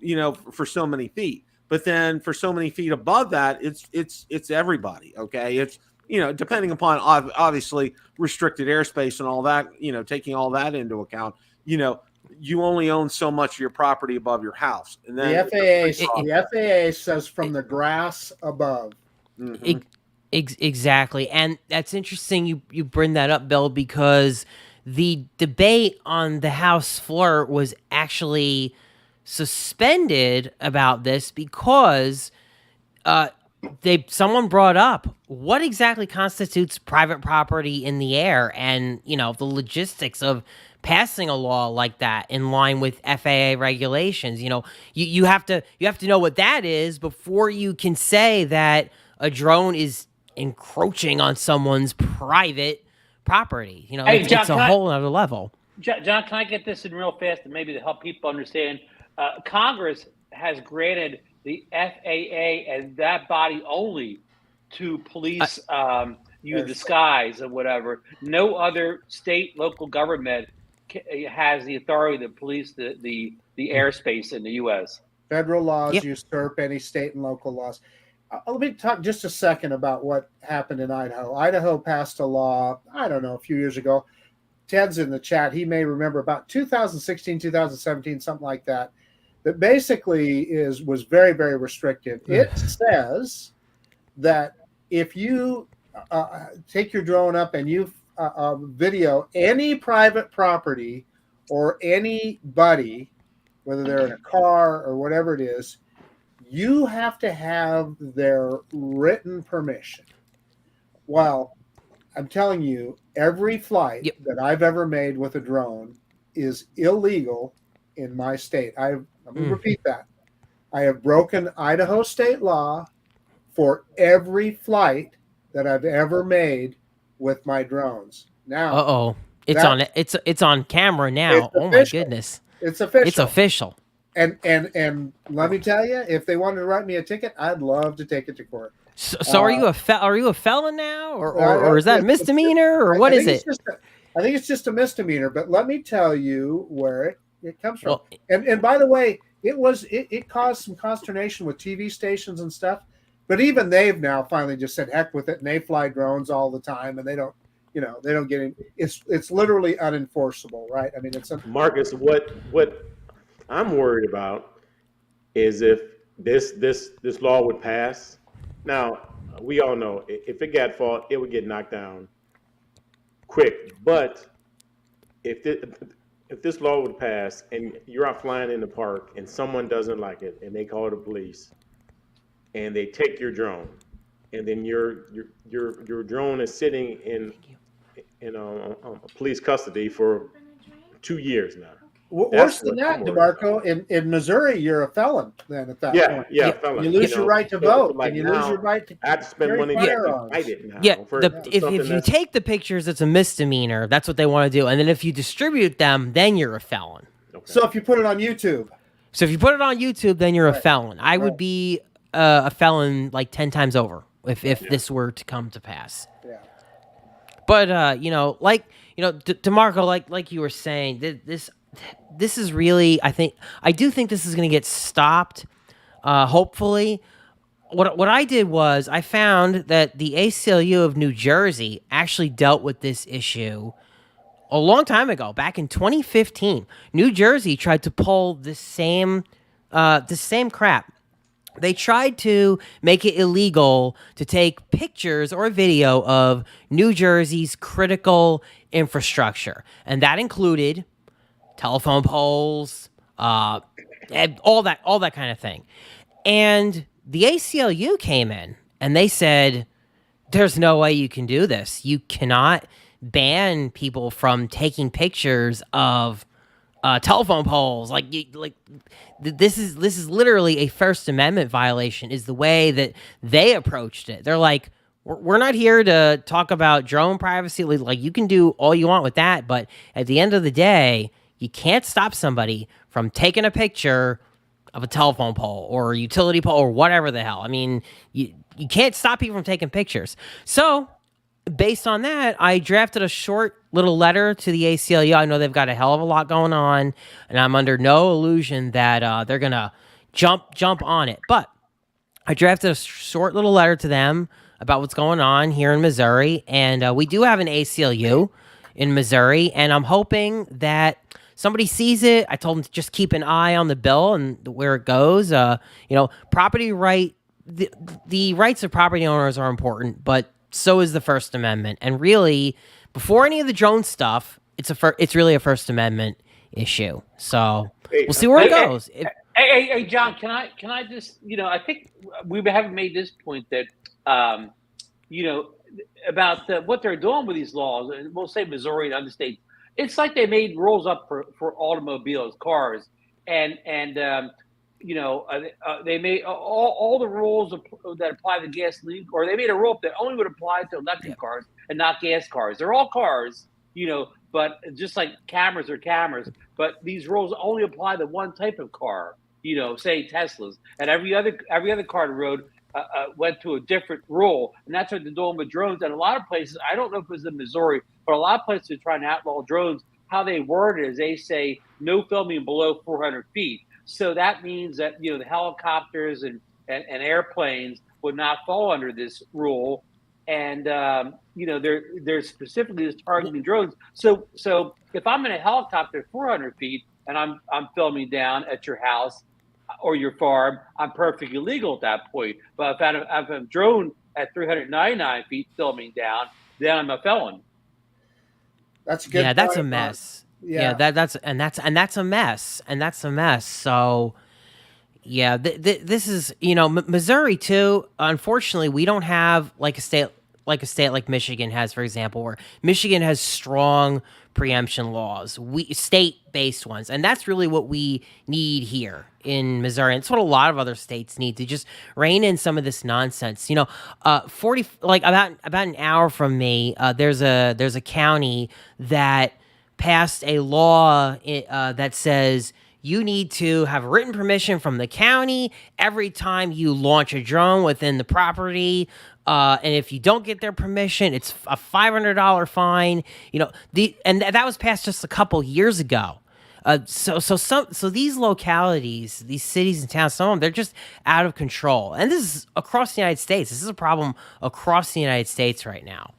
for so many feet, but then for so many feet above that, it's everybody. Okay. It's, depending upon obviously restricted airspace and all that, taking all that into account, you only own so much of your property above your house. And then the FAA says from the grass above. Mm-hmm. Exactly. And that's interesting you bring that up, Bill, because the debate on the House floor was actually suspended about this because someone brought up what exactly constitutes private property in the air, and the logistics of passing a law like that in line with FAA regulations. You have to know what that is before you can say that a drone is encroaching on someone's private property. Hey, John, it's a whole other level. John, can I get this in real fast and maybe to help people understand? Congress has granted the FAA and that body only to police the skies or whatever. No other state, local government has the authority to police the airspace in the U.S. Federal laws usurp any state and local laws. Let me talk just a second about what happened in Idaho. Idaho passed a law, I don't know, a few years ago. Ted's in the chat. He may remember about 2016, 2017, something like that. That basically was very, very restrictive. It says that if you take your drone up and you video any private property or anybody, whether they're in a car or whatever it is, you have to have their written permission. Well, I'm telling you, every flight that I've ever made with a drone is illegal in my state. Let me repeat that. I have broken Idaho state law for every flight that I've ever made with my drones. Now, it's on camera now. Oh my goodness, it's official. It's official. And let me tell you, if they wanted to write me a ticket, I'd love to take it to court. So are you a felon now, or is that a misdemeanor, or what is it? I think it's just a misdemeanor. But let me tell you where it comes from. And by the way, it caused some consternation with TV stations and stuff. But even they've now finally just said heck with it, and they fly drones all the time, and they don't get in. It's literally unenforceable, right? I mean, Marcus, what I'm worried about is if this law would pass. Now, we all know if it got fought, it would get knocked down quick. But if this law would pass and you're out flying in the park and someone doesn't like it and they call the police and they take your drone, and then your drone is sitting in police custody for 2 years now. Worse than that, DeMarco. In Missouri, you're a felon then at that point. Yeah, felon. You lose your right to vote, and you lose your right to. I have to spend money to fight it now. Yeah, if you take the pictures, it's a misdemeanor. That's what they want to do, and then if you distribute them, then you're a felon. Okay. So if you put it on YouTube. Then you're a felon. I would be a felon like 10 times over if this were to come to pass. Yeah. But DeMarco, like you were saying, this is really, I do think this is going to get stopped. Hopefully, what I did was I found that the ACLU of New Jersey actually dealt with this issue a long time ago, back in 2015. New Jersey tried to pull the same crap. They tried to make it illegal to take pictures or video of New Jersey's critical infrastructure, and that included telephone poles, all that kind of thing. And the ACLU came in and they said, there's no way you can do this. You cannot ban people from taking pictures of telephone poles. This is literally a First Amendment violation, is the way that they approached it. They're like, we're not here to talk about drone privacy. Like, you can do all you want with that, but at the end of the day, you can't stop somebody from taking a picture of a telephone pole or a utility pole or whatever the hell. I mean, you can't stop people from taking pictures. So based on that, I drafted a short little letter to the ACLU. I know they've got a hell of a lot going on, and I'm under no illusion that they're gonna jump on it. But I drafted a short little letter to them about what's going on here in Missouri, and we do have an ACLU in Missouri, and I'm hoping that somebody sees it. I told them to just keep an eye on the bill and where it goes. Property right, the rights of property owners are important, but so is the First Amendment. And really, before any of the drone stuff, it's really a First Amendment issue. So we'll see where it goes. Hey, John, can I just, I think we haven't made this point that, about what they're doing with these laws. And we'll say Missouri and other states. It's like they made rules up for automobiles, cars, and they made all the rules that apply to gasoline, or they made a rule that only would apply to electric cars and not gas cars. They're all cars, but just like cameras are cameras, but these rules only apply to one type of car, say Teslas, and every other car on the road went to a different rule. And that's what they're doing with drones. And a lot of places, I don't know if it was in Missouri, but a lot of places are trying to outlaw drones. How they word it is they say no filming below 400 feet. So that means that, the helicopters and airplanes would not fall under this rule. And, they're specifically just targeting drones. So if I'm in a helicopter at 400 feet and I'm filming down at your house or your farm, I'm perfectly legal at that point. But if I'm a drone at 399 feet filming down, then I'm a felon. That's good. Yeah, that's a mess. Yeah, that's a mess, and that's a mess. So, yeah, this is Missouri too. Unfortunately, we don't have like a state like Michigan has, for example, where Michigan has strong preemption laws, state-based ones, and that's really what we need here in Missouri. And it's what a lot of other states need to just rein in some of this nonsense. 40 about an hour from me, there's a county that passed a law that says you need to have written permission from the county every time you launch a drone within the property. And if you don't get their permission, it's a $500 fine. And that was passed just a couple years ago. So these localities, these cities and towns, some of them, they're just out of control. And this is across the United States. This is a problem across the United States right now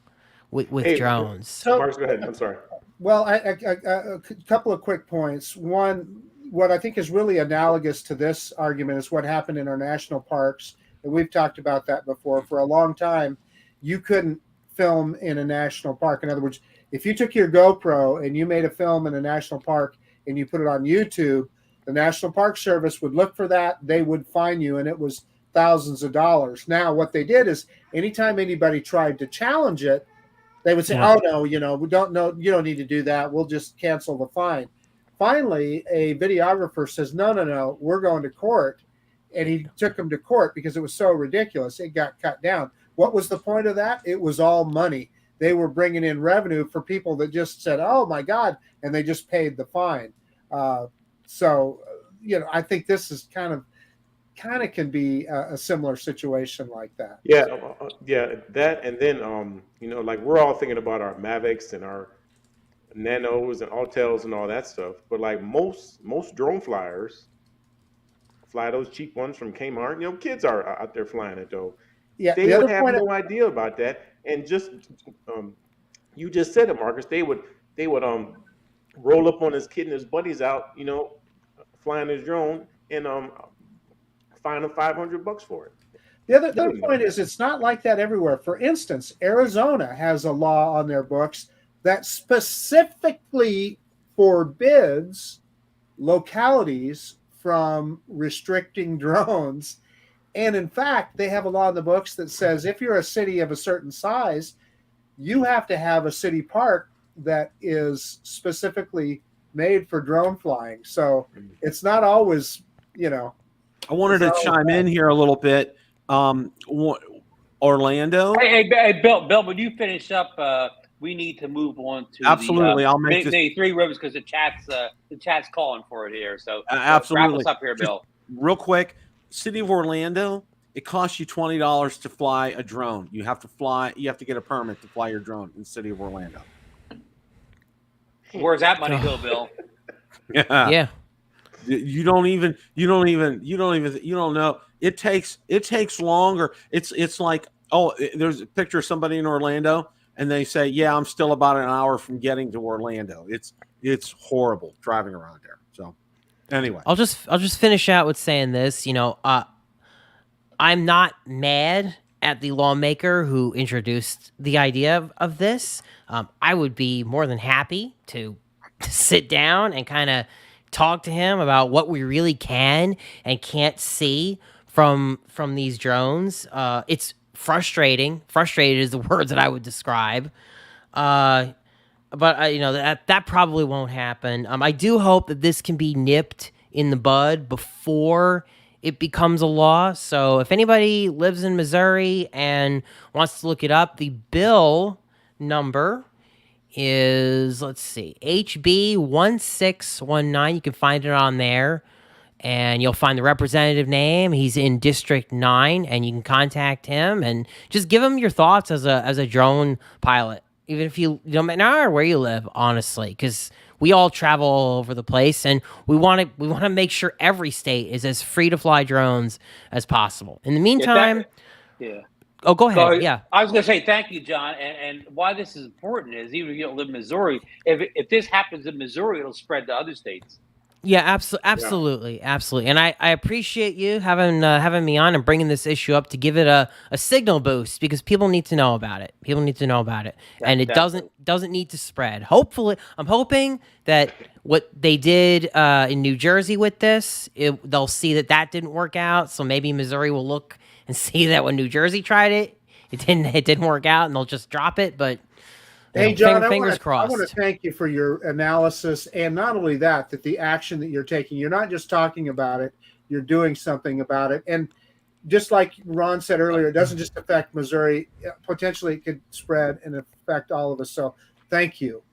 with drones. So, Marcus, go ahead. I'm sorry. Well, a couple of quick points. One, what I think is really analogous to this argument is what happened in our national parks. And we've talked about that before. For a long time, you couldn't film in a national park. In other words, if you took your GoPro and you made a film in a national park and you put it on YouTube, the National Park Service would look for that. They would fine you, and it was thousands of dollars. Now, what they did is anytime anybody tried to challenge it, they would say, "Oh no, we don't know. You don't need to do that. We'll just cancel the fine." Finally, a videographer says, "No, we're going to court." And he took them to court because it was so ridiculous. It got cut down. What was the point of that? It was all money. They were bringing in revenue for people that just said, "Oh my God," and they just paid the fine. I think this is kind of can be a similar situation like that. Yeah, that, and then like we're all thinking about our Mavics and our Nanos and Autels and all that stuff, but like most drone flyers fly those cheap ones from Kmart. Kids are out there flying it though. Yeah, they would have no idea about that, and just you just said it, Marcus. They would roll up on his kid and his buddies out, flying his drone, and fine them $500 for it. The other point is it's not like that everywhere. For instance, Arizona has a law on their books that specifically forbids localities from restricting drones. And in fact, they have a law in the books that says if you're a city of a certain size, you have to have a city park that is specifically made for drone flying. So it's not always, I wanted to chime in here a little bit. Orlando. Hey, Bill, when you finish up, we need to move on to absolutely. I'll make the 3 rivers because the chat's calling for it here. So absolutely. Wrap us up here, Bill. Real quick, City of Orlando. It costs you $20 to fly a drone. You have to fly. You have to get a permit to fly your drone in the City of Orlando. Where's that money go, Bill? Yeah. You don't know. It takes longer. It's like, there's a picture of somebody in Orlando and they say, yeah, I'm still about an hour from getting to Orlando. It's horrible driving around there. So anyway, I'll just finish out with saying this, I'm not mad at the lawmaker who introduced the idea of this. I would be more than happy to sit down and kind of talk to him about what we really can and can't see from these drones. It's frustrating. Frustrated is the word that I would describe. But that probably won't happen. I do hope that this can be nipped in the bud before it becomes a law. So if anybody lives in Missouri and wants to look it up, the bill number is, let's see, HB 1619. You can find it on there, and you'll find the representative name. He's in District 9, and you can contact him and just give him your thoughts as a drone pilot, even if you don't matter where you live, honestly, because we all travel all over the place, and we want to make sure every state is as free to fly drones as possible. In the meantime, Oh, go ahead. Yeah, I was going to say thank you, John. And why this is important is even if you don't live in Missouri, if this happens in Missouri, it'll spread to other states. Yeah, absolutely. And I appreciate you having me on and bringing this issue up to give it a signal boost, because people need to know about it. And it doesn't need to spread. Hopefully, I'm hoping that what they did in New Jersey with this, they'll see that didn't work out. So maybe Missouri will look and see that when New Jersey tried it didn't work out, and they'll just drop it. But hey, John, fingers crossed. I want to thank you for your analysis, and not only that the action that you're taking, you're not just talking about it, you're doing something about it. And just like Ron said earlier, it doesn't just affect Missouri. Potentially it could spread and affect all of us. So thank you.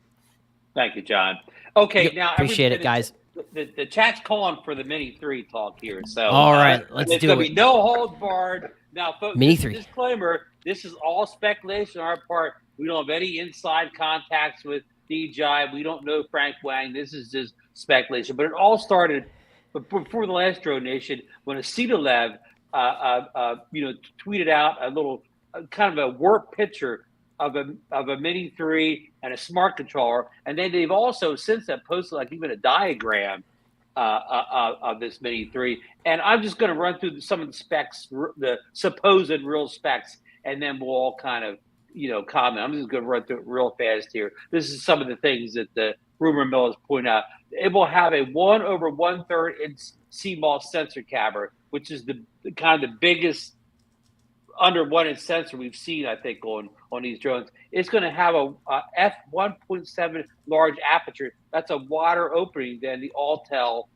Thank you, John. Okay, now appreciate it, guys. The chat's calling for the Mini 3 talk here. So all right, let's do it. It's going to be no holds barred. Now, folks, Mini 3. Disclaimer, this is all speculation on our part. We don't have any inside contacts with DJI. We don't know Frank Wang. This is just speculation. But it all started before the last DroneNation when Asita Lev, tweeted out a little kind of a warped picture of a Mini 3 and a smart controller. And then they've also since then posted like even a diagram of this Mini 3. And I'm just going to run through some of the specs, the supposed real specs, and then we'll all kind of comment. I'm just going to run through it real fast here. This is some of the things that the rumor mill has pointed out. It will have a 1/1/3 inch CMOS sensor camera, which is the kind of the biggest under 1 inch sensor we've seen, I think, on these drones. It's going to have a f1.7 large aperture. That's a wider opening than the Autel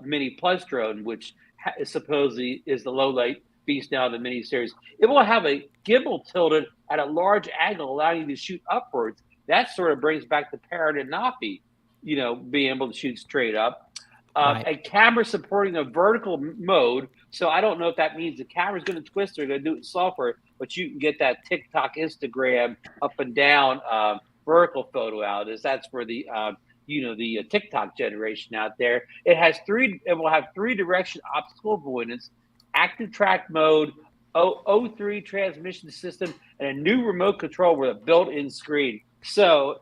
Mini Plus drone, which supposedly is the low light beast now in the Mini series. It will have a gimbal tilted at a large angle, allowing you to shoot upwards. That sort of brings back the Parrot and Nafi, being able to shoot straight up. Right. A camera supporting a vertical mode. So I don't know if that means the camera's going to twist or going to do it in software, but you can get that TikTok, Instagram up and down vertical photo out. That's for the the TikTok generation out there. It will have 3-direction optical avoidance, active track mode, O3 transmission system, and a new remote control with a built-in screen. So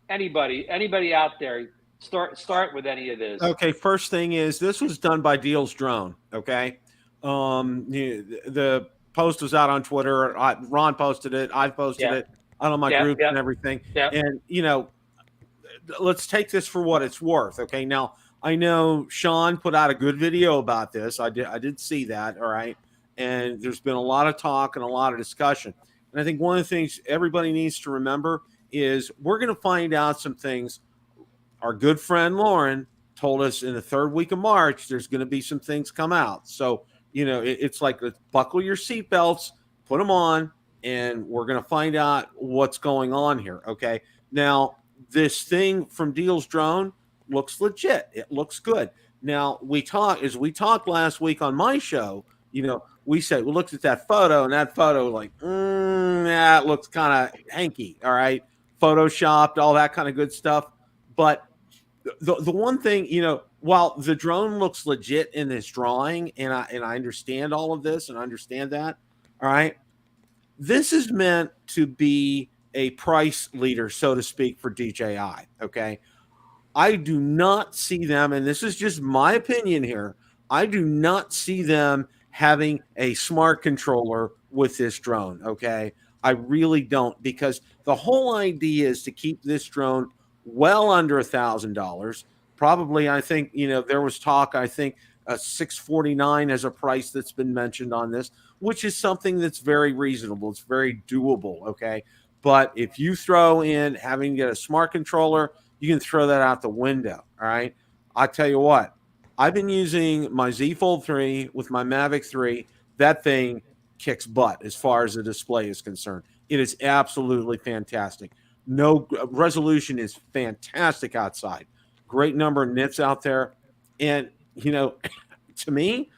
anybody out there, start with any of this. Okay, first thing is this was done by Deals Drone. Okay, the post was out on Twitter. Ron posted it. I posted it on my group and everything. And let's take this for what it's worth. Okay, now I know Sean put out a good video about this. I did see that. All right. And there's been a lot of talk and a lot of discussion. And I think one of the things everybody needs to remember is we're going to find out some things. Our good friend Lauren told us in the third week of March, there's going to be some things come out. So, it's like, let's buckle your seatbelts, put them on, and we're going to find out what's going on here. Okay. Now, this thing from Deal's Drone looks legit. It looks good. Now, we talked last week on my show, we said, we looked at that photo, and that photo, like, it looks kind of hanky. All right. Photoshopped, all that kind of good stuff. But the one thing, while the drone looks legit in this drawing, and I understand all of this and understand that, all right, this is meant to be a price leader, so to speak, for DJI. Okay. I do not see them, and this is just my opinion here, I do not see them having a smart controller with this drone. Okay. I really don't, because the whole idea is to keep this drone well under $1,000. Probably, I think, there was talk, I think $649 as a price that's been mentioned on this, which is something that's very reasonable. It's very doable. Okay. But if you throw in having to get a smart controller, you can throw that out the window. All right. I'll tell you what, I've been using my Z Fold 3 with my Mavic 3. That thing kicks butt as far as the display is concerned. It is absolutely fantastic. No resolution is fantastic outside. Great number of nits out there. And, to me,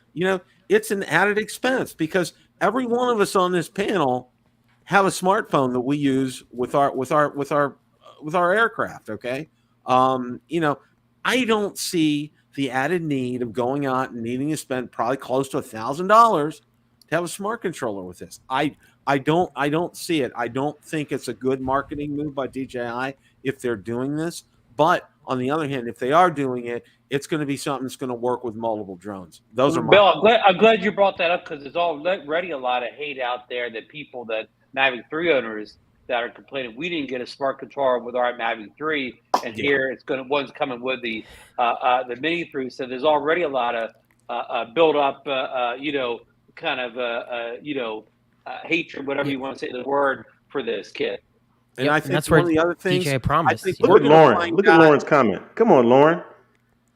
it's an added expense because every one of us on this panel have a smartphone that we use with our aircraft. Okay. I don't see the added need of going out and needing to spend probably close to $1,000 to have a smart controller with this. I don't see it. I don't think it's a good marketing move by DJI if they're doing this. But on the other hand, if they are doing it, it's going to be something that's going to work with multiple drones. Those are Bill. I'm glad you brought that up because there's already a lot of hate out there that people that Mavic 3 owners that are complaining we didn't get a smart controller with our Mavic 3, and here one's coming with the Mini 3. So there's already a lot of build up, hatred, whatever you want to say the word for this kit. And I think that's one of the other things. DJ promised. Look at Lauren. Look at Lauren's comment. Come on, Lauren.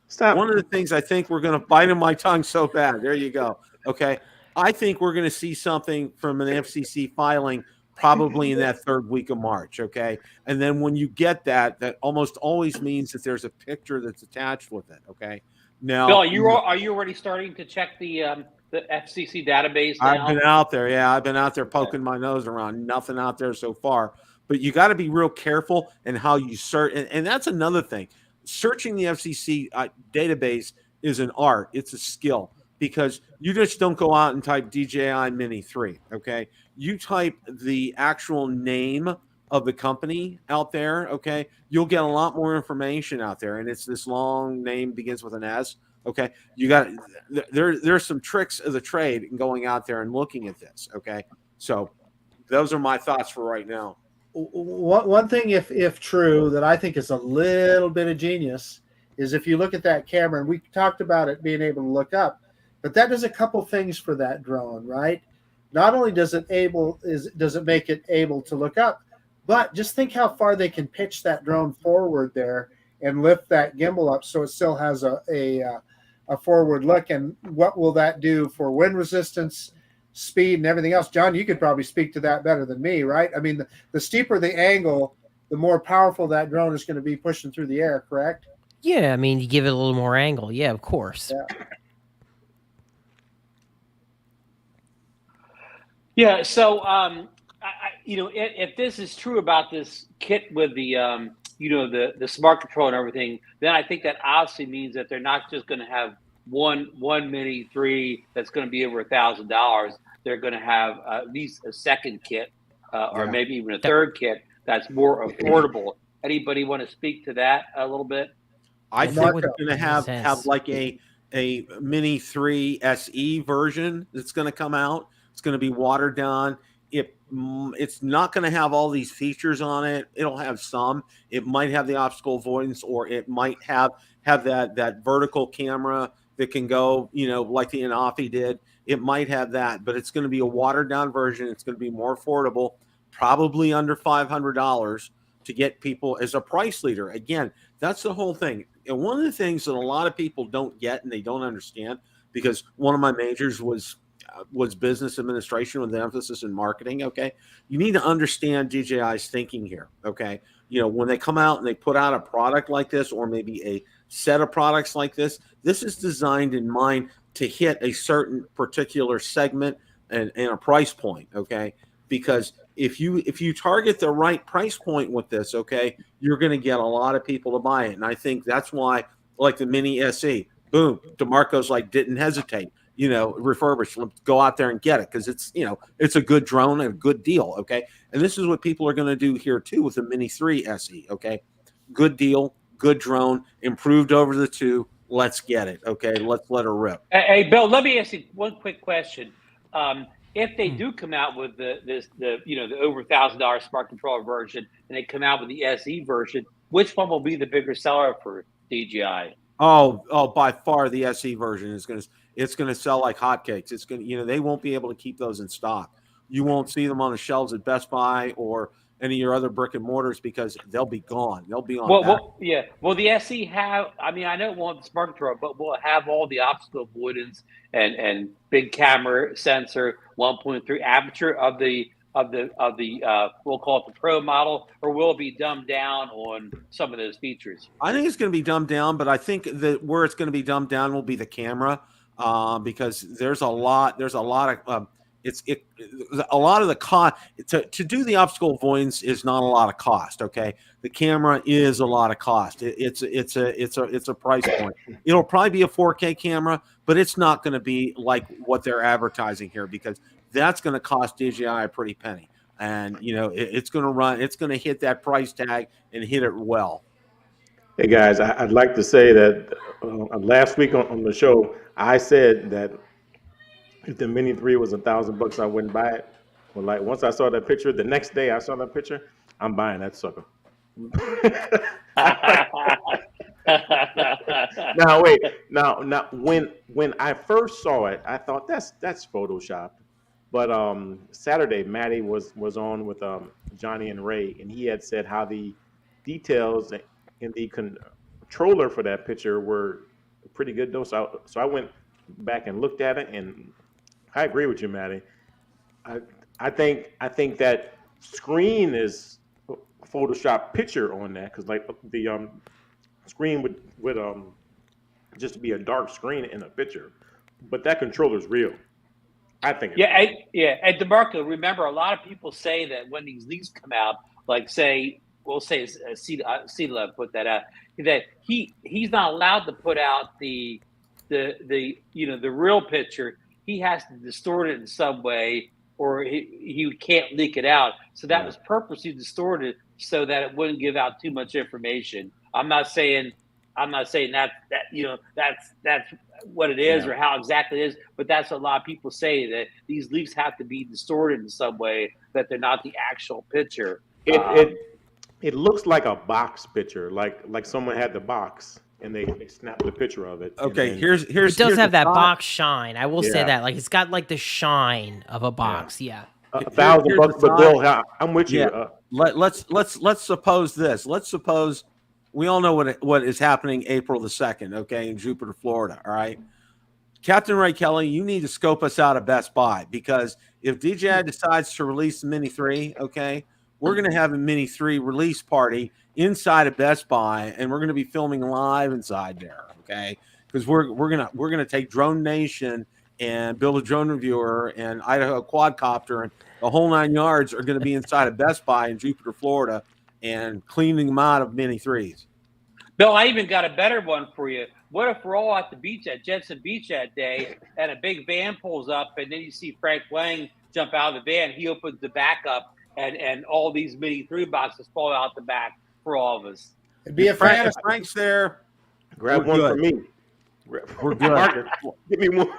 Stop. One of the things I think we're going to bite in my tongue so bad. There you go. Okay. I think we're going to see something from an FCC filing probably in that third week of March. Okay. And then when you get that almost always means that there's a picture that's attached with it. Okay. Now, Bill, are you already starting to check the FCC database now? I've been out there. Yeah. I've been out there poking my nose around. Nothing out there so far. But you got to be real careful in how you search. And that's another thing. Searching the FCC database is an art. It's a skill because you just don't go out and type DJI Mini 3. Okay. You type the actual name of the company out there. Okay. You'll get a lot more information out there. And it's this long name, begins with an S. Okay. There's some tricks of the trade in going out there and looking at this. Okay. So those are my thoughts for right now. One thing, if true, that I think is a little bit of genius is if you look at that camera, and we talked about it being able to look up, but that does a couple things for that drone, right? Not only does it make it able to look up, but just think how far they can pitch that drone forward there and lift that gimbal up so it still has a forward look. And what will that do for wind resistance, speed, and everything else? John, you could probably speak to that better than me, right? I mean, the steeper the angle, the more powerful that drone is going to be pushing through the air, correct? Yeah, I mean, you give it a little more angle. Yeah, of course. Yeah. So, if this is true about this kit with the, the smart control and everything, then I think that obviously means that they're not just going to have one Mini 3 that's going to be over $1,000. They're going to have at least a second kit, or maybe even a third kit that's more affordable. Anybody want to speak to that a little bit? I think we're going to have like a Mini 3 SE version that's going to come out. It's going to be watered down. it's not going to have all these features on it. It'll have some. It might have the obstacle avoidance, or it might have that vertical camera that can go, like the Anafi did. It might have that, but it's going to be a watered down version. It's going to be more affordable, probably under $500 to get people as a price leader. Again, that's the whole thing. And one of the things that a lot of people don't get and they don't understand, because one of my majors was business administration with an emphasis in marketing. Okay. You need to understand DJI's thinking here. Okay. When they come out and they put out a product like this, or maybe a set of products like this is designed in mind to hit a certain particular segment and a price point. Okay. Because if you target the right price point with this, okay, you're going to get a lot of people to buy it. And I think that's why, like the Mini SE, boom, DeMarco's like, didn't hesitate, refurbished, let's go out there and get it. Cause it's, it's a good drone and a good deal. Okay. And this is what people are going to do here too with the Mini 3 SE. Okay. Good deal, good drone, improved over the 2. Let's get it. Okay. Let's let her rip. Hey, Bill, let me ask you one quick question. If they do come out with the over $1,000 smart controller version, and they come out with the SE version, which one will be the bigger seller for DJI? Oh, by far the SE version is it's gonna sell like hotcakes. It's gonna, they won't be able to keep those in stock. You won't see them on the shelves at Best Buy or any of your other brick and mortars because they'll be gone. They'll be on. Well, yeah. Will the SE have? I mean, I know it won't have the smart controller, but will it have all the obstacle avoidance and big camera sensor, 1.3 aperture of the we'll call it the Pro model, or will it be dumbed down on some of those features? I think it's going to be dumbed down, but I think that where it's going to be dumbed down will be the camera, because there's a lot of a lot of the cost to do the obstacle avoidance is not a lot of cost. Okay. The camera is a lot of cost. It's a price point. It'll probably be a 4K camera, but it's not going to be like what they're advertising here, because that's going to cost DJI a pretty penny. And, it's going to hit that price tag and hit it well. Hey guys, I'd like to say that last week on the show, I said that if the Mini 3 was $1,000, I wouldn't buy it. Well, like once I saw that picture, the next day I saw that picture, I'm buying that sucker. Now wait, now when I first saw it, I thought that's Photoshopped. But Saturday, Maddie was on with Johnny and Ray, and he had said how the details in the controller for that picture were pretty good though. So I went back and looked at it, and I agree with you, Maddie. I think that screen is a Photoshop picture on that, because like the screen would just be a dark screen in a picture, but that controller is real. I think. And DeMarco, remember, a lot of people say that when these leaks come out, like we'll say CeeLove put that out, that he's not allowed to put out the real picture. He has to distort it in some way, or he can't leak it out. So that was purposely distorted so that it wouldn't give out too much information. I'm not saying that's what it is or how exactly it is, but that's what a lot of people say, that these leaks have to be distorted in some way, that they're not the actual picture. It looks like a box picture, like someone had the box and they snapped a picture of it. Okay, it does have that box shine. I will say that, like, it's got like the shine of a box. Yeah. $1,000, but Bill, I'm with you. Yeah. Let's suppose this. Let's suppose we all know what is happening April the 2nd, okay, in Jupiter, Florida. All right. Captain Ray Kelly, you need to scope us out at Best Buy, because if DJI decides to release the Mini 3, okay, we're going to have a Mini 3 release party inside of Best Buy, and we're going to be filming live inside there, okay? Because we're gonna take DroneNation and Build a Drone Reviewer and Idaho Quadcopter and the whole 9 yards are going to be inside of Best Buy in Jupiter, Florida, and cleaning them out of Mini 3s. Bill, I even got a better one for you. What if we're all at the beach at Jensen Beach that day, and a big van pulls up, and then you see Frank Wang jump out of the van? He opens the back up, and all these Mini 3 boxes fall out the back for all of us. It'd be a Frank's there. Grab one for me. We're good. Give me one.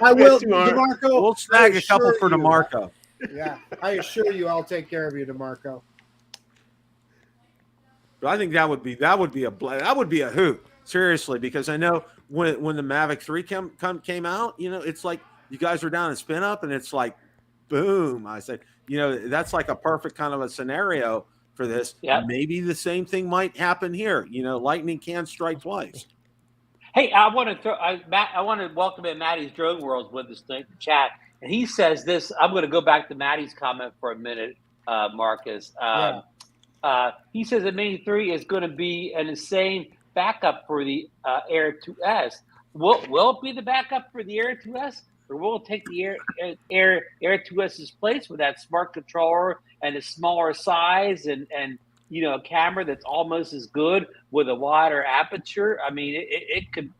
I will, DeMarco. We'll snag a couple for DeMarco. Yeah, I assure you, I'll take care of you, DeMarco. But I think that would be a hoot, seriously, because I know when the Mavic 3 came out, it's like you guys were down in spin up, and it's like, boom. I said, that's like a perfect kind of a scenario for this. Yep. Maybe the same thing might happen here. Lightning can strike twice. Hey, I want to welcome in Maddie's Drone Worlds with us tonight in the chat, and he says this. I'm going to go back to Maddie's comment for a minute, Marcus. He says the Mini 3 is going to be an insane backup for the Air 2S. Will it be the backup for the Air 2S, or will it take the Air 2S's place with that smart controller and a smaller size and a camera that's almost as good with a wider aperture? I mean, it could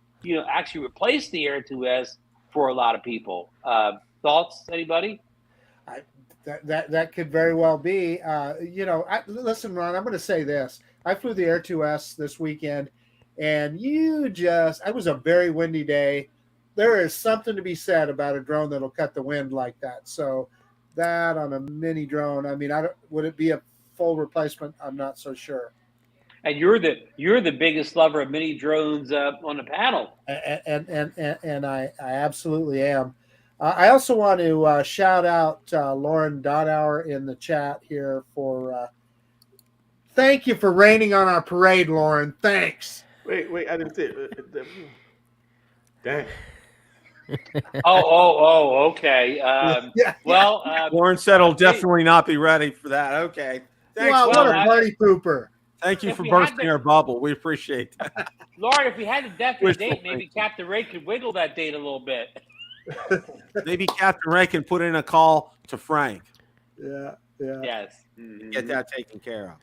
actually replace the Air 2S for a lot of people. Thoughts, anybody? That could very well be. Listen, Ron, I'm going to say this. I flew the Air 2S this weekend, and it was a very windy day. There is something to be said about a drone that'll cut the wind like that. So that on a mini drone, I mean, would it be a full replacement? I'm not so sure. And you're the biggest lover of mini drones on the panel. And I absolutely am. I also want to shout out Lauren Dotauer in the chat here for thank you for raining on our parade, Lauren. Thanks. Wait, I didn't see it. Dang. Okay. Well, Lauren said he'll definitely not be ready for that. Okay. Thanks, wow, what a party pooper. Thank you for bursting our bubble. We appreciate that. Lauren, if we had a definite date, maybe Captain Ray could wiggle that date a little bit. Maybe Captain Ray can put in a call to Frank. Yeah. Yes. Get that taken care of.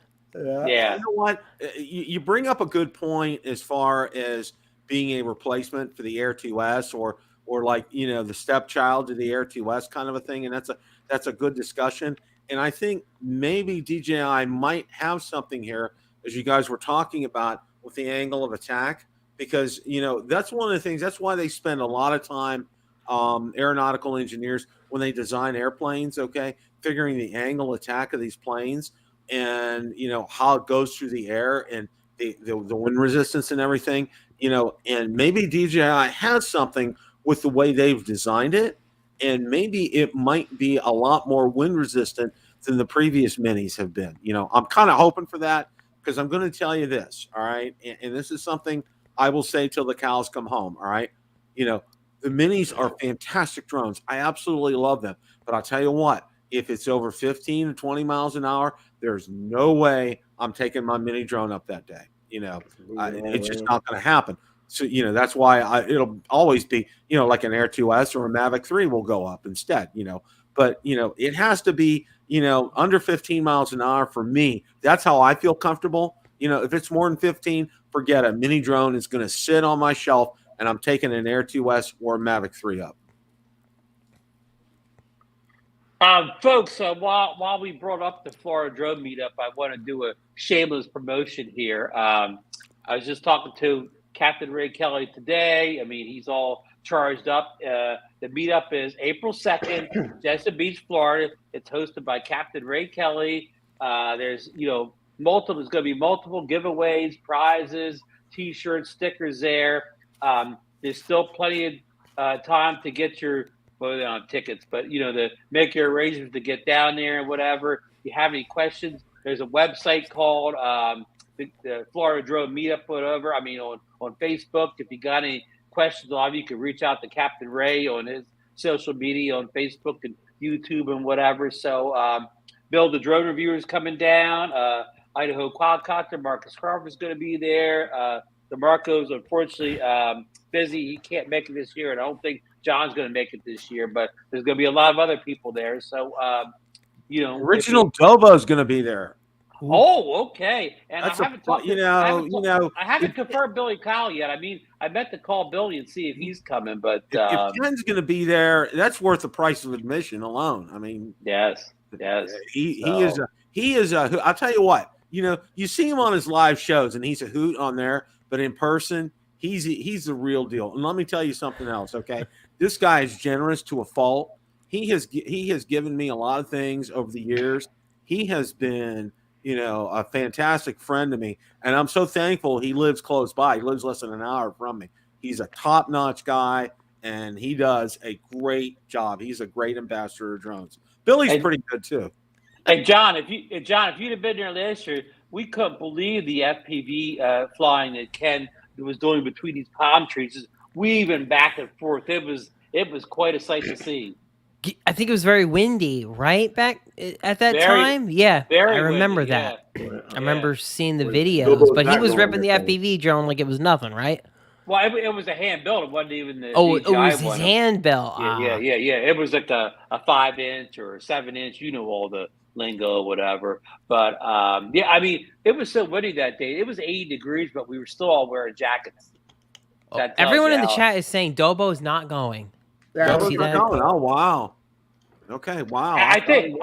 Yeah. You know what? You bring up a good point as far as being a replacement for the Air 2S or like, the stepchild to the Air 2S kind of a thing. And that's a good discussion. And I think maybe DJI might have something here, as you guys were talking about, with the angle of attack, because, that's one of the things. That's why they spend a lot of time, aeronautical engineers, when they design airplanes, figuring the angle attack of these planes and, how it goes through the air and the wind resistance and everything, and maybe DJI has something with the way they've designed it. And maybe it might be a lot more wind resistant than the previous minis have been. I'm kind of hoping for that, because I'm going to tell you this, all right? And this is something I will say till the cows come home, all right? The minis are fantastic drones. I absolutely love them. But I'll tell you what, if it's over 15 or 20 miles an hour, there's no way I'm taking my mini drone up that day. It's just not going to happen. So, that's why it'll always be, like an Air 2S or a Mavic 3 will go up instead, But, it has to be, under 15 miles an hour for me. That's how I feel comfortable. If it's more than 15, forget it. Mini drone is going to sit on my shelf, and I'm taking an Air 2S or a Mavic 3 up. Folks, while we brought up the Florida Drone Meetup, I want to do a shameless promotion here. I was just talking to Captain Ray Kelly today. I mean, he's all charged up. The meetup is April 2nd, Jessup Beach, Florida. It's hosted by Captain Ray Kelly. There's going to be multiple giveaways, prizes, T-shirts, stickers there. There's still plenty of time to get your tickets, but to make your arrangements to get down there and whatever. If you have any questions, there's a website called the Florida Drone Meetup, whatever. I mean, on Facebook. If you got any questions, a lot of you can reach out to Captain Ray on his social media on Facebook and YouTube and whatever. So, Bill, the drone reviewer is coming down. Idaho quadcopter Marcus Crawford is going to be there. DeMarco's unfortunately busy. He can't make it this year, and I don't think John's going to make it this year. But there's going to be a lot of other people there. So, Original Dobo is going to be there. Oh, okay. And That's I haven't talked. I haven't if- confirmed Billy Kyle yet. I mean, I meant to call Billy and see if he's coming, but if Ken's going to be there, that's worth the price of admission alone. I mean, yes. He is a. I'll tell you what. You see him on his live shows, and he's a hoot on there. But in person, he's the real deal. And let me tell you something else. Okay, this guy is generous to a fault. he has given me a lot of things over the years. He has been, a fantastic friend to me, and I'm so thankful he lives close by. He lives less than an hour from me. He's a top-notch guy, and he does a great job. He's a great ambassador of drones. Billy's pretty good too. Hey John, if you'd have been there last year, we couldn't believe the FPV flying that Ken was doing between these palm trees, weaving back and forth. It was quite a sight to see. I think it was very windy, right? Back at that time? Yeah. I remember windy, that. Yeah. I remember seeing the Bilbo videos, but he not was going ripping the there, so. FPV drone like it was nothing, right? Well, it was a hand built. It wasn't even the It DJI was his one. hand belt. Yeah. It was like a 5-inch or a 7-inch. You know all the lingo, whatever. But I mean, it was so windy that day. It was 80 degrees, but we were still all wearing jackets. Everyone in the chat is saying Dobo is not going. Yeah, see that? Oh, wow. Okay, wow. I think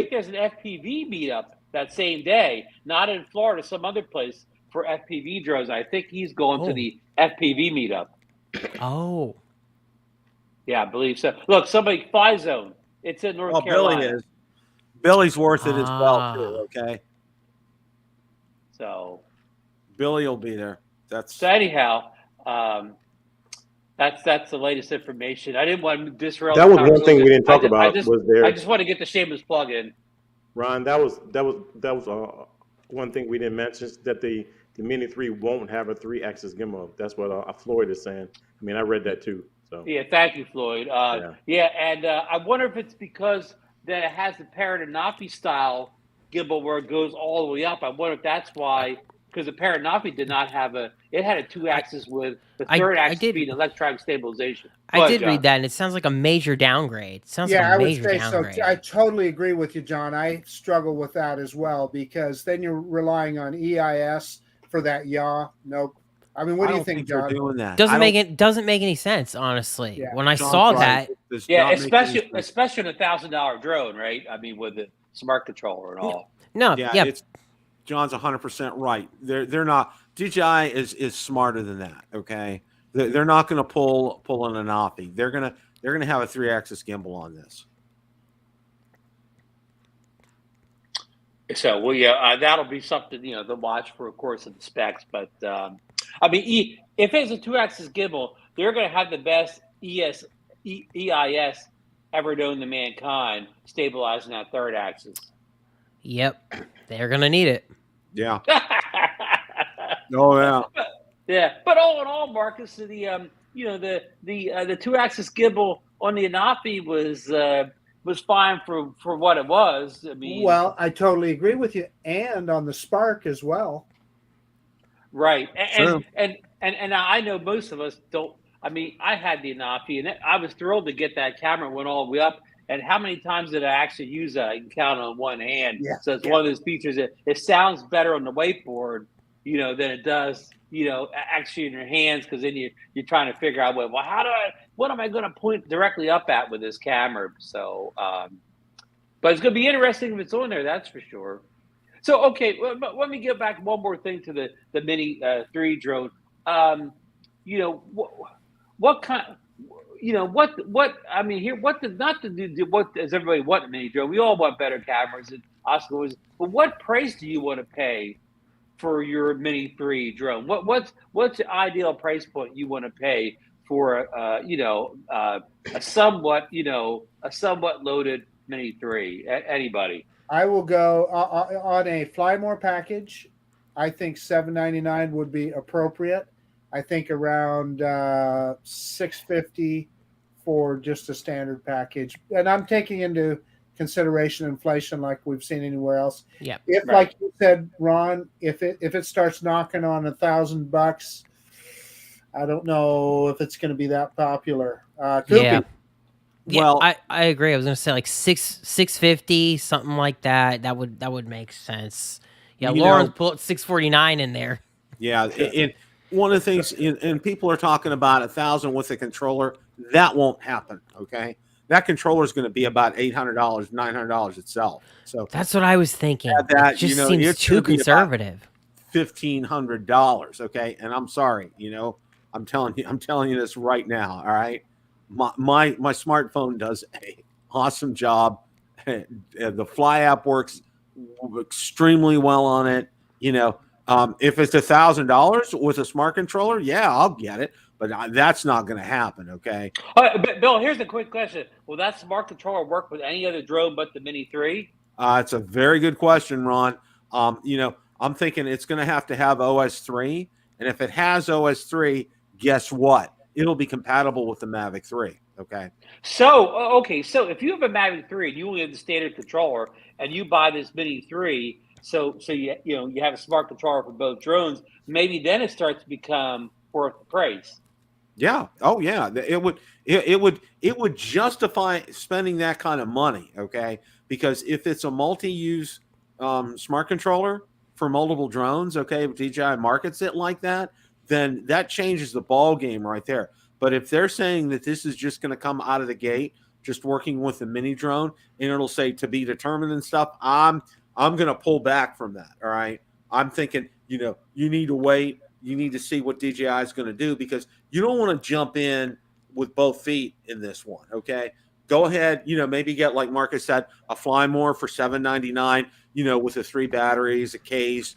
there's an FPV meetup that same day, not in Florida, some other place for FPV drones. I think he's going to the FPV meetup. Oh. Yeah, I believe so. Look, somebody Fly Zone. It's in North Carolina. Billy is. Billy's worth it as well, too, okay? So Billy will be there. So anyhow, that's the latest information. I didn't want to disrupt. That was one thing we didn't talk about. I just want to get the shameless plug in. Ron, that was one thing we didn't mention, is that the Mini 3 won't have a 3-axis gimbal. That's what Floyd is saying. I mean, I read that too. So yeah, thank you, Floyd. And I wonder if it's because that it has the Paranapi style gimbal where it goes all the way up. I wonder if that's why. Because the Paranapi did not have it had a 2-axis with the third axis being electronic stabilization. I did read that, and it sounds like a major downgrade. I would say so. I totally agree with you, John. I struggle with that as well, because then you're relying on EIS for that yaw. Nope. I mean, what do you think, John? Doing that. Doesn't make any sense, honestly. Yeah. When I saw that, especially in $1,000 drone, right? I mean, with the smart controller and all. John's 100% right. They're not. DJI is smarter than that. Okay, they're not going to pull an Anafi. They're gonna have a 3-axis gimbal on this. So that'll be something to watch for, of course, in the specs. But I mean, if it's a 2-axis gimbal, they're going to have the best EIS ever known to mankind, stabilizing that third axis. Yep, they're going to need it. Yeah. Oh yeah. But all in all, Marcus, the 2-axis gimbal on the Anafi was fine for what it was. I mean, well, I totally agree with you, and on the Spark as well. Right, and I know most of us don't. I mean, I had the Anafi, and I was thrilled to get that camera. It went all the way up. And how many times did I actually use that? I can count on one hand. Yeah. So it's one of those features that it sounds better on the whiteboard, than it does, actually in your hands, because then you're trying to figure out, well, what am I going to point directly up at with this camera? So, but it's going to be interesting if it's on there, that's for sure. So, okay, but let me get back one more thing to the Mini 3 drone. What kind? What I mean here, what does everybody want in Mini drone? We all want better cameras, and Oscar was. But what price do you want to pay for your Mini 3 drone? What's the ideal price point you want to pay for a somewhat loaded Mini 3? Anybody? I will go on a Fly More package. I think $799 would be appropriate. I think around $650 for just a standard package, and I'm taking into consideration inflation like we've seen anywhere else. Yeah. Like you said, Ron, if it starts knocking on $1,000, I don't know if it's going to be that popular. Yeah. Well, I agree. I was going to say like $650, something like that. That would make sense. Yeah, Lauren's put $649 in there. Yeah, and one of the things, and people are talking about $1,000 with a controller. That won't happen. Okay, that controller is going to be about $800, $900 itself. So that's what I was thinking. That just seems too conservative. $1,500. Okay, and I'm sorry. I'm telling you this right now. All right, my smartphone does awesome job. The Fly app works extremely well on it. If it's $1,000 with a smart controller, yeah, I'll get it, but that's not going to happen. Okay. But Bill, here's a quick question: will that smart controller work with any other drone but the Mini 3? It's a very good question, Ron. I'm thinking it's going to have OS 3, and if it has OS 3, guess what? It'll be compatible with the Mavic 3. Okay. So if you have a Mavic 3 and you only have the standard controller, and you buy this Mini 3, so you have a smart controller for both drones, maybe then it starts to become worth the price. Yeah. Oh, yeah. It would justify spending that kind of money. Okay. Because if it's a multi-use smart controller for multiple drones, okay, if DJI markets it like that, then that changes the ball game right there. But if they're saying that this is just going to come out of the gate, just working with the mini drone, and it'll say to be determined and stuff, I'm going to pull back from that. All right. I'm thinking, you need to wait. You need to see what DJI is going to do, because you don't want to jump in with both feet in this one. Okay. Go ahead, maybe get, like Marcus said, a Fly More for $799, with the 3 batteries, a case,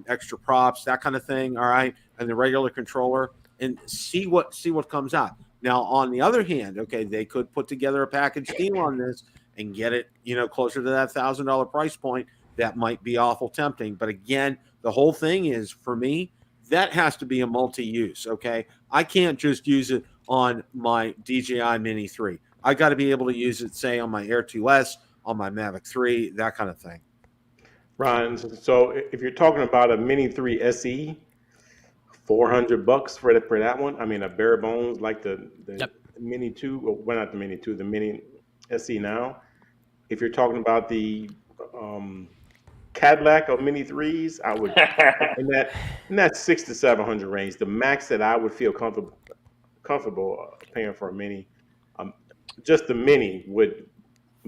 extra props, that kind of thing. All right. And the regular controller, and see what comes out. Now, on the other hand, okay, they could put together a package deal on this and get it, closer to that $1,000 price point. That might be awful tempting. But again, the whole thing is, for me, that has to be a multi-use. Okay. I can't just use it on my DJI Mini 3. I got to be able to use it, say, on my Air 2S, on my Mavic 3, that kind of thing. Ron, so if you're talking about a Mini 3 SE, $400 for that one. I mean, a bare bones like the Yep. Mini 2, well, not the Mini 2, the Mini SE now. If you're talking about the Cadillac of Mini 3s, I would in that $600 to $700 range. The max that I would feel comfortable paying for a Mini, just the Mini would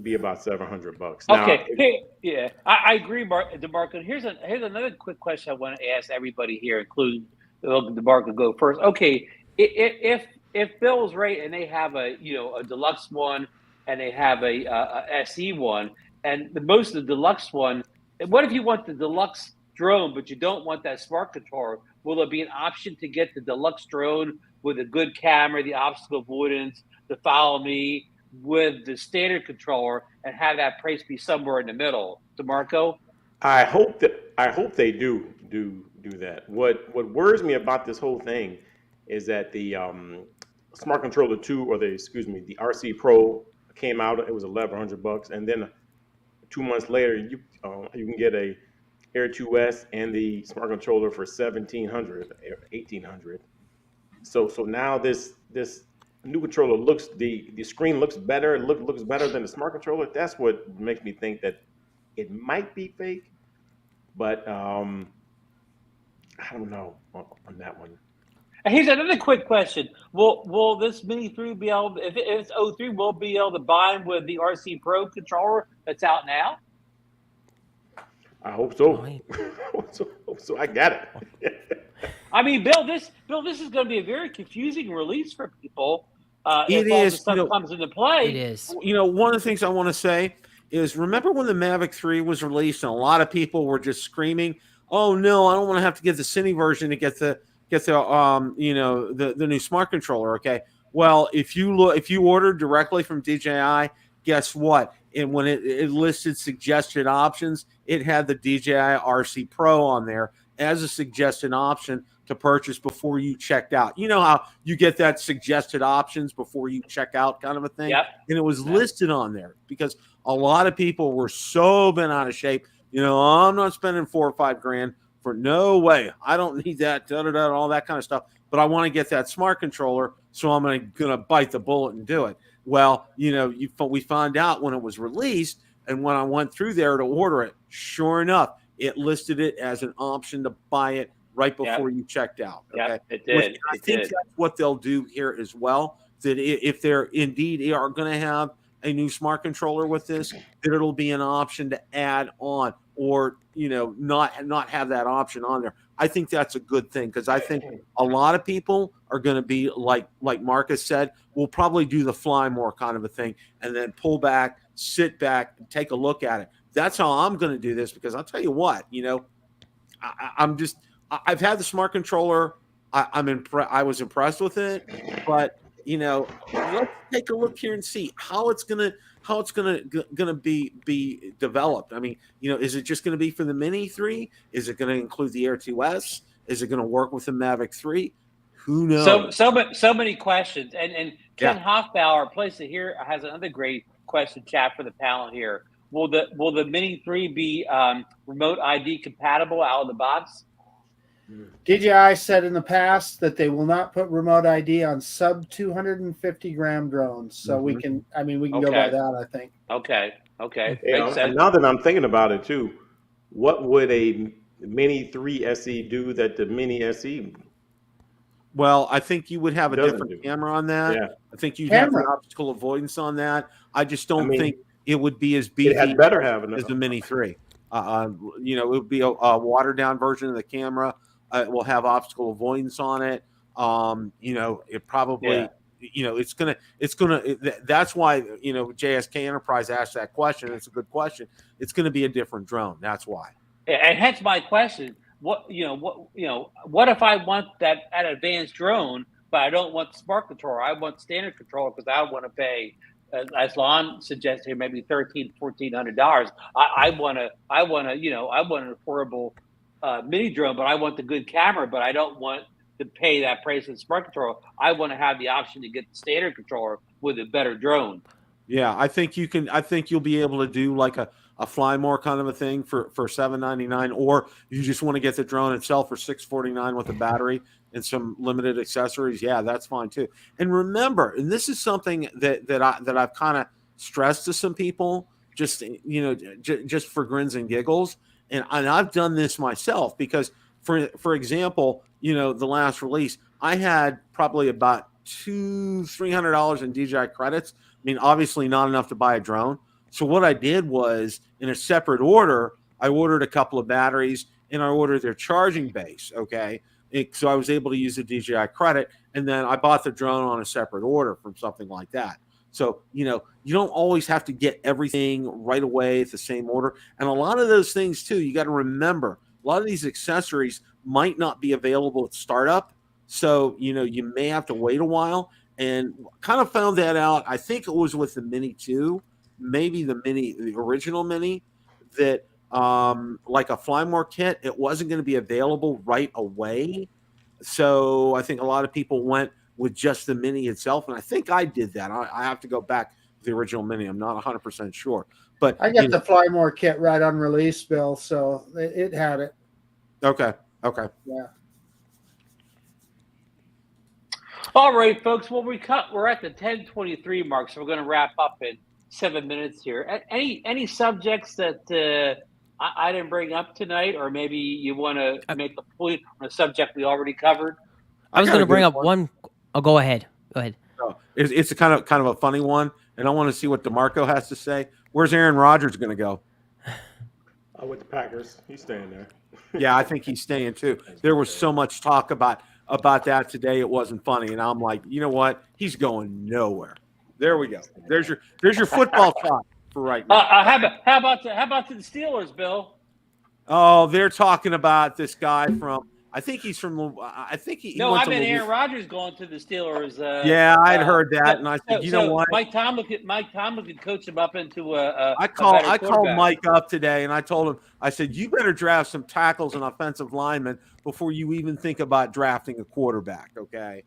be about $700. Now, Okay. I agree, DeMarco. Here's another quick question I want to ask everybody here, including DeMarco. Go first. Okay, if Bill's right and they have a deluxe one and they have a SE one, and most of the deluxe one, what if you want the deluxe drone but you don't want that smart controller? Will there be an option to get the deluxe drone with a good camera, the obstacle avoidance, the follow me, with the standard controller, and have that price be somewhere in the middle? DeMarco? I hope they do that. What worries me about this whole thing is that the Smart Controller 2, or the RC Pro came out. It was $1,100, and then 2 months later, you can get a Air 2S and the Smart Controller for $1,700 or $1,800. So now this new controller the screen looks better. It looks better than the Smart Controller. That's what makes me think that it might be fake, but I don't know on that one. Here's another quick question: Will this Mini 3 be able? If it's 03, will it be able to bind with the RC Pro controller that's out now? I hope so. So I got it. I mean, Bill, this is going to be a very confusing release for people. It if all is, the stuff comes into play. It is. One of the things I want to say is, remember when the Mavic 3 was released and a lot of people were just screaming, "Oh no, I don't want to have to get the Cine version to get the new smart controller." Okay. Well, if you ordered directly from DJI, guess what? And when it listed suggested options, it had the DJI RC Pro on there as a suggested option to purchase before you checked out. You know how you get that suggested options before you check out kind of a thing? Yep. And it was listed on there because a lot of people were so bent out of shape. I'm not spending $4 or $5 grand for no way. I don't need that, all that kind of stuff. But I want to get that smart controller, so I'm going to bite the bullet and do it. Well, we found out when it was released, and when I went through there to order it, sure enough, it listed it as an option to buy it right before you checked out. Okay? Yep, it did. I think that's what they'll do here as well. That if they're indeed are going to have a new smart controller with this, that it'll be an option to add on, or not have that option on there. I think that's a good thing, because I think a lot of people are going to be like Marcus said, we'll probably do the fly more kind of a thing, and then pull back, sit back, and take a look at it. That's how I'm going to do this, because I'll tell you what, I've had the smart controller. I was impressed with it, but let's take a look here and see how it's gonna be developed. I mean, is it just gonna be for the Mini 3? Is it gonna include the Air 2S? Is it gonna work with the Mavic 3? Who knows? So many questions. And Ken Hoffbauer, place it here, has another great question chat for the panel here. Will the Mini 3 be remote ID compatible out of the box? DJI said in the past that they will not put remote ID on sub 250 gram drones. So we can go by that, I think. Okay. And now that I'm thinking about it too, what would a Mini 3 SE do that the Mini SE? Well, I think you would have a different camera on that. Yeah. I think you'd have an obstacle avoidance on that. I just don't think it would be as beefy as the Mini 3. It would be a watered down version of the camera. It will have obstacle avoidance on it. It probably, it's gonna. That's why JSK Enterprise asked that question. It's a good question. It's going to be a different drone. That's why. And hence my question: what if I want that advanced drone, but I don't want the smart controller? I want standard controller because I want to pay, as Lon suggested, maybe $1,300-$1,400. I want an affordable mini drone, but I want the good camera, but I don't want to pay that price of the smart controller. I want to have the option to get the standard controller with a better drone. Yeah, I think you can. I think you'll be able to do like a fly more kind of a thing for $799, or you just want to get the drone itself for $649 with a battery and some limited accessories. Yeah, that's fine too. And remember, and this is something that I've kind of stressed to some people, just just for grins and giggles. And I've done this myself because, for example, the last release, I had probably about $200-$300 in DJI credits. I mean, obviously not enough to buy a drone. So what I did was, in a separate order, I ordered a couple of batteries and I ordered their charging base. Okay, so I was able to use the DJI credit, and then I bought the drone on a separate order from something like that. So, you don't always have to get everything right away at the same order. And a lot of those things, too, you got to remember, a lot of these accessories might not be available at startup. So, you may have to wait a while, and kind of found that out. I think it was with the Mini 2, maybe the original Mini, that like a Fly More kit, it wasn't going to be available right away. So I think a lot of people went with just the Mini itself, and I think I did that. I have to go back to the original Mini. I'm not 100% sure, but I got the Fly More kit right on release, Bill, so it had it. Okay. Yeah. All right, folks. Well, we're at the 10:23 mark, so we're going to wrap up in 7 minutes here. Any subjects that I didn't bring up tonight, or maybe you want to make a point on a subject we already covered? I was going to bring up one. Oh, go ahead. Oh, it's a kind of a funny one, and I want to see what DeMarco has to say. Where's Aaron Rodgers going to go? With the Packers. He's staying there. Yeah, I think he's staying too. There was so much talk about that today. It wasn't funny, and I'm like, you know what? He's going nowhere. There we go. There's your football talk for right now. How about the Steelers, Bill? Oh, they're talking about this guy from. I think he's from. I think he. No, I mean Aaron Rodgers going to the Steelers. Yeah, I'd heard that, and I said, you know what? Mike Tomlin coached him up into a. I called Mike up today, and I told him. I said, you better draft some tackles and offensive linemen before you even think about drafting a quarterback. Okay.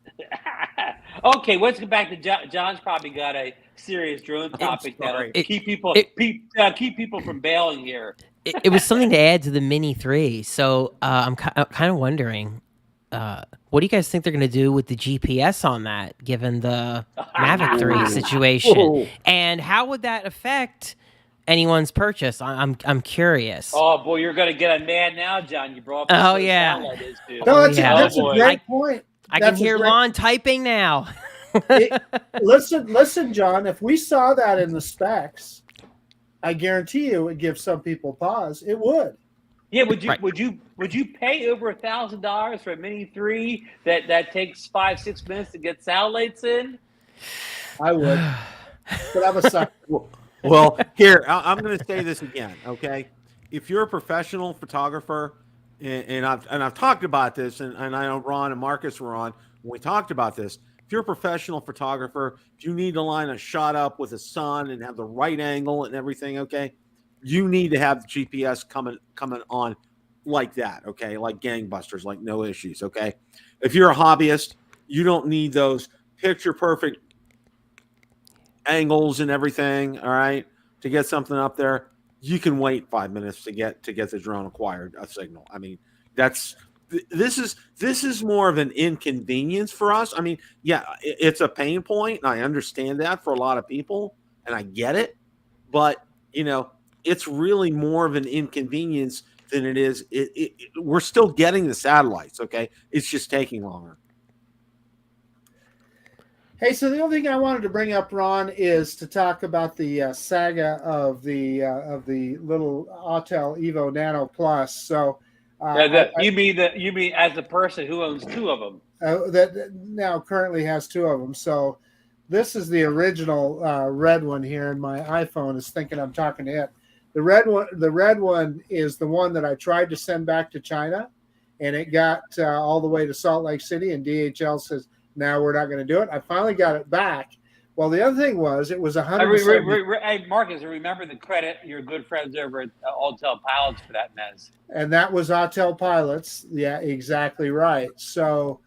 Okay, let's get back to John. John's probably got a serious drone topic that'll keep people from bailing here. It was something to add to the Mini 3. So I'm kind of wondering, what do you guys think they're going to do with the GPS on that, given the Mavic 3 situation? And how would that affect anyone's purchase? I'm curious. Oh, boy, you're going to get mad now, John. You brought up no, that's a great point. I can hear Lon typing now. Listen, John, if we saw that in the specs, I guarantee you it would give some people pause. It would. Yeah, would you Right. would you pay over $1,000 for a Mini 3 that takes 5-6 minutes to get satellites in? I would, but I'm a sucker. Well, here I'm going to say this again. Okay, if you're a professional photographer, and I've talked about this, and I know Ron and Marcus were on when we talked about this. If you're a professional photographer, if you need to line a shot up with a sun and have the right angle and everything, okay, you need to have the GPS coming on like that, okay, like gangbusters, like no issues, okay. If you're a hobbyist, you don't need those picture perfect angles and everything, all right, to get something up there. You can wait 5 minutes to get the drone acquired a signal. I mean, this is more of an inconvenience for us. I mean, yeah, it's a pain point, and I understand that for a lot of people, and I get it, but it's really more of an inconvenience than it is. We're still getting the satellites, okay? It's just taking longer. Hey, so the only thing I wanted to bring up, Ron, is to talk about the saga of the little Autel Evo Nano Plus. So, you mean as the person who owns 2 of them? That now currently has 2 of them. So, this is the original red one here, and my iPhone is thinking I'm talking to it. The red one is the one that I tried to send back to China, and it got all the way to Salt Lake City, and DHL says, now we're not going to do it. I finally got it back. Well, the other thing was it was 170. Hey, Marcus, remember the credit your good friends over at Autel Pilots for that mess. And that was Autel Pilots. Yeah, exactly right. So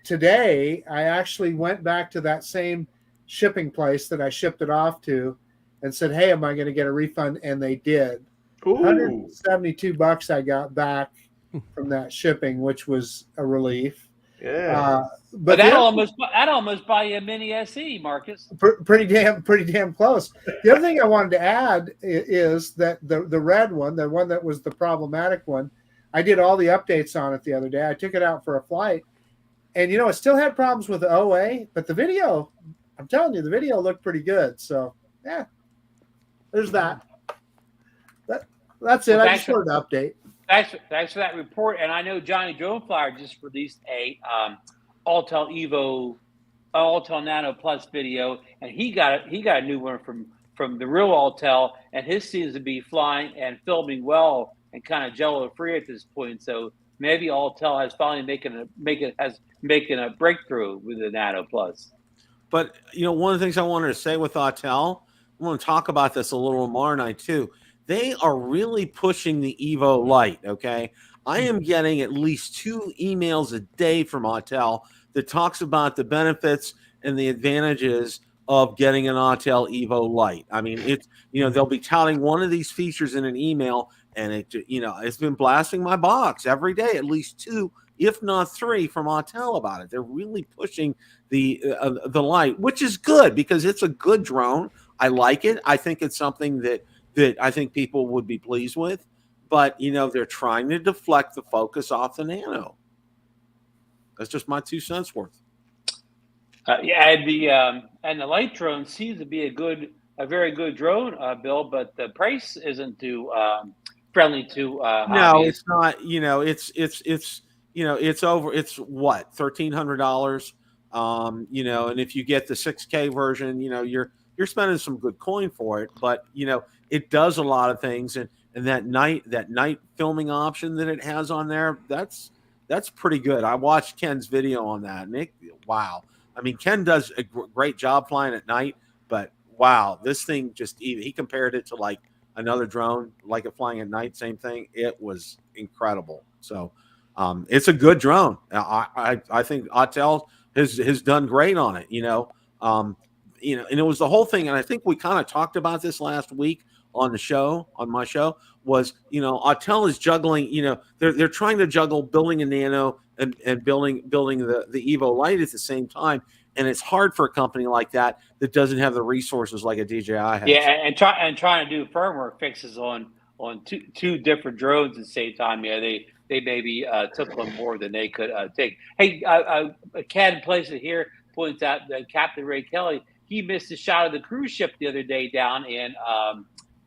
today I actually went back to that same shipping place that I shipped it off to and said, hey, am I going to get a refund? And they did. Ooh. $172 I got back from that shipping, which was a relief. Yeah. But that almost buy you a Mini SE, Marcus. Pretty damn close. The other thing I wanted to add is that the red one, the one that was the problematic one, I did all the updates on it the other day. I took it out for a flight, and it still had problems with the OA, but the video, I'm telling you, the video looked pretty good. So yeah, there's that. That's it. Well, I just wanted to update. Thanks for that report. And I know Johnny Droneflyer just released a Autel Nano Plus video, and he got a new one from the real Autel, and his seems to be flying and filming well and kind of jello free at this point. So maybe Autel has finally making a breakthrough with the Nano Plus. But one of the things I wanted to say with Autel, I want to talk about this a little tomorrow night too. They are really pushing the Evo Lite, okay? I am getting at least 2 emails a day from Autel that talks about the benefits and the advantages of getting an Autel Evo Lite. I mean, it's they'll be touting one of these features in an email, and it's been blasting my box every day, at least 2, if not 3, from Autel about it. They're really pushing the Lite, which is good because it's a good drone. I like it. I think it's something that I think people would be pleased with, but they're trying to deflect the focus off the Nano. That's just my 2 cents worth. And the light drone seems to be a very good drone, Bill, but the price isn't too friendly to. No, it's not. It's over. It's what, $1,300. And if you get the 6K version, you're spending some good coin for it, but it does a lot of things, and that night filming option that it has on there, that's pretty good. I watched Ken's video on that, and wow. I mean, Ken does a great job flying at night, but wow, this thing he compared it to like another drone, like it flying at night, same thing. It was incredible. So it's a good drone. I think Autel has done great on it, and it was the whole thing. And I think we kind of talked about this last week on my show, was, Autel is juggling, they're trying to juggle building a Nano and building the Evo Lite at the same time. And it's hard for a company like that doesn't have the resources like a DJI has. Yeah, and trying to do firmware fixes on two different drones at the same time. Yeah, they maybe took one more than they could take. Hey, Ken places it here points out that Captain Ray Kelly, he missed a shot of the cruise ship the other day down in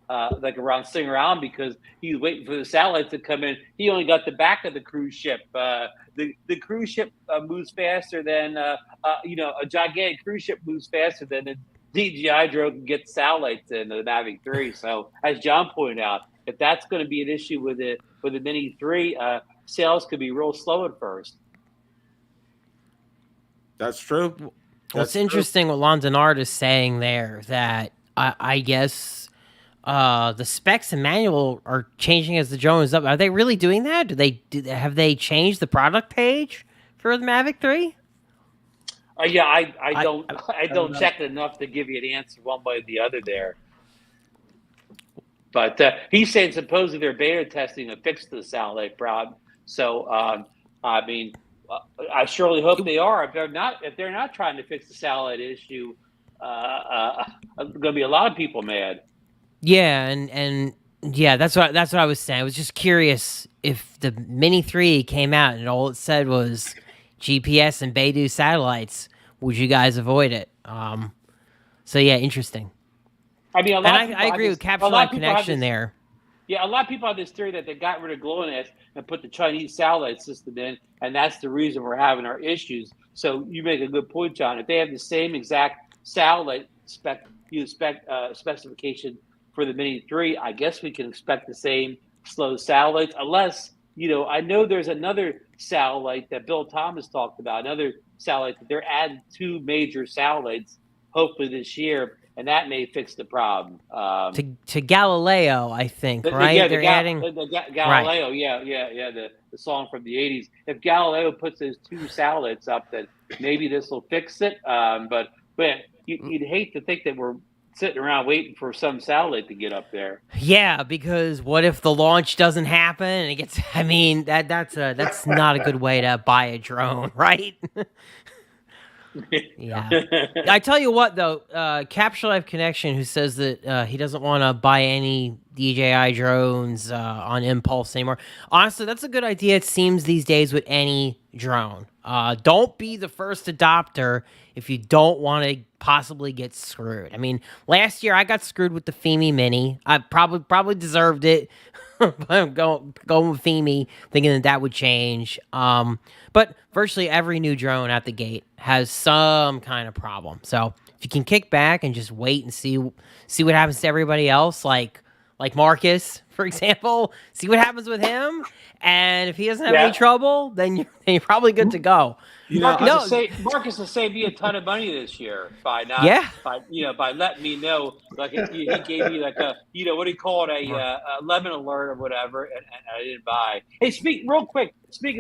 like around Singer Island because he was waiting for the satellites to come in. He only got the back of the cruise ship. The cruise ship moves faster than a gigantic cruise ship moves faster than the DJI drone can get satellites in the Mavic 3. So as John pointed out, if that's going to be an issue with the Mini 3, sales could be real slow at first. That's true. Well, it's interesting what Londonard is saying there, that I guess the specs and manual are changing as the drone is up. Are they really doing that? Have they changed the product page for the Mavic 3? Yeah, I don't check it enough to give you an answer one way or the other there. But he's saying supposedly they're beta testing to fix the satellite problem. So I mean, I surely hope they are. If they're not trying to fix the satellite issue, going to be a lot of people mad. Yeah, and yeah, that's what I was saying. I was just curious if the Mini 3 came out and all it said was GPS and Beidou satellites, would you guys avoid it? So yeah, interesting. I mean, I agree with Capture Live Connection there. Yeah, a lot of people have this theory that they got rid of GLONASS and put the Chinese satellite system in, and that's the reason we're having our issues. So you make a good point, John. If they have the same exact satellite specification for the Mini 3, I guess we can expect the same slow satellites, unless, I know there's another satellite that Bill Thomas talked about, another satellite that they're adding 2 major satellites hopefully this year, and that may fix the problem. To Galileo, I think, right? Yeah, they're adding Galileo. Right. Yeah. The song from the 80s. If Galileo puts those 2 satellites up, then maybe this will fix it. But you'd hate to think that we're sitting around waiting for some satellite to get up there. Yeah, because what if the launch doesn't happen and it gets? I mean, that's not a good way to buy a drone, right? Yeah. I tell you what, though, Capture Life Connection, who says that he doesn't want to buy any DJI drones on impulse anymore. Honestly, that's a good idea, it seems, these days with any drone. Don't be the first adopter if you don't want to possibly get screwed. I mean, last year I got screwed with the FEMI Mini. I probably deserved it. But I'm going with FEMI, thinking that would change. But virtually every new drone at the gate has some kind of problem. So if you can kick back and just wait and see what happens to everybody else, like Marcus, for example, see what happens with him, and if he doesn't have any trouble, then you're probably good to go. Marcus has saved me a ton of money this year by letting me know. Like he gave me like a what do you call it, a lemon alert or whatever, and I didn't buy. Hey, speaking of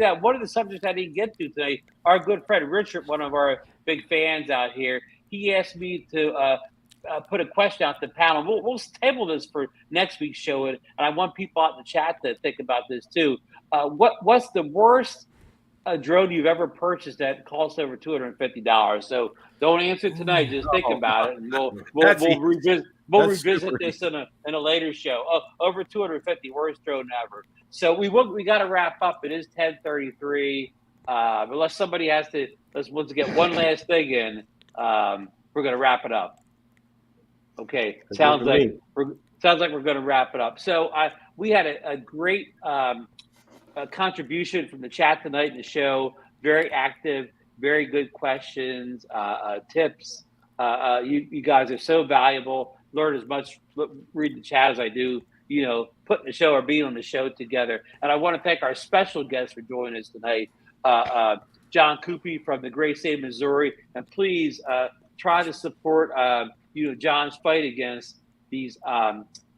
that, one of the subjects I didn't get to today, our good friend Richard, one of our big fans out here, he asked me to put a question out to the panel. We'll table this for next week's show, and I want people out in the chat to think about this too. What's the worst drone you've ever purchased that costs over $250? So don't answer tonight. Just think about it, and we'll revisit this in a later show. Over $250, worst drone ever. So we got to wrap up. It is 10:33. Unless somebody has to, let's get one last thing in. We're going to wrap it up. Okay, sounds like we're going to wrap it up. So we had a great contribution from the chat tonight in the show. Very active, very good questions, tips. You guys are so valuable. Learn as much, read the chat as I do. Putting the show or being on the show together. And I want to thank our special guest for joining us tonight, John Coopy from the great state of Missouri. And please try to support John's fight against these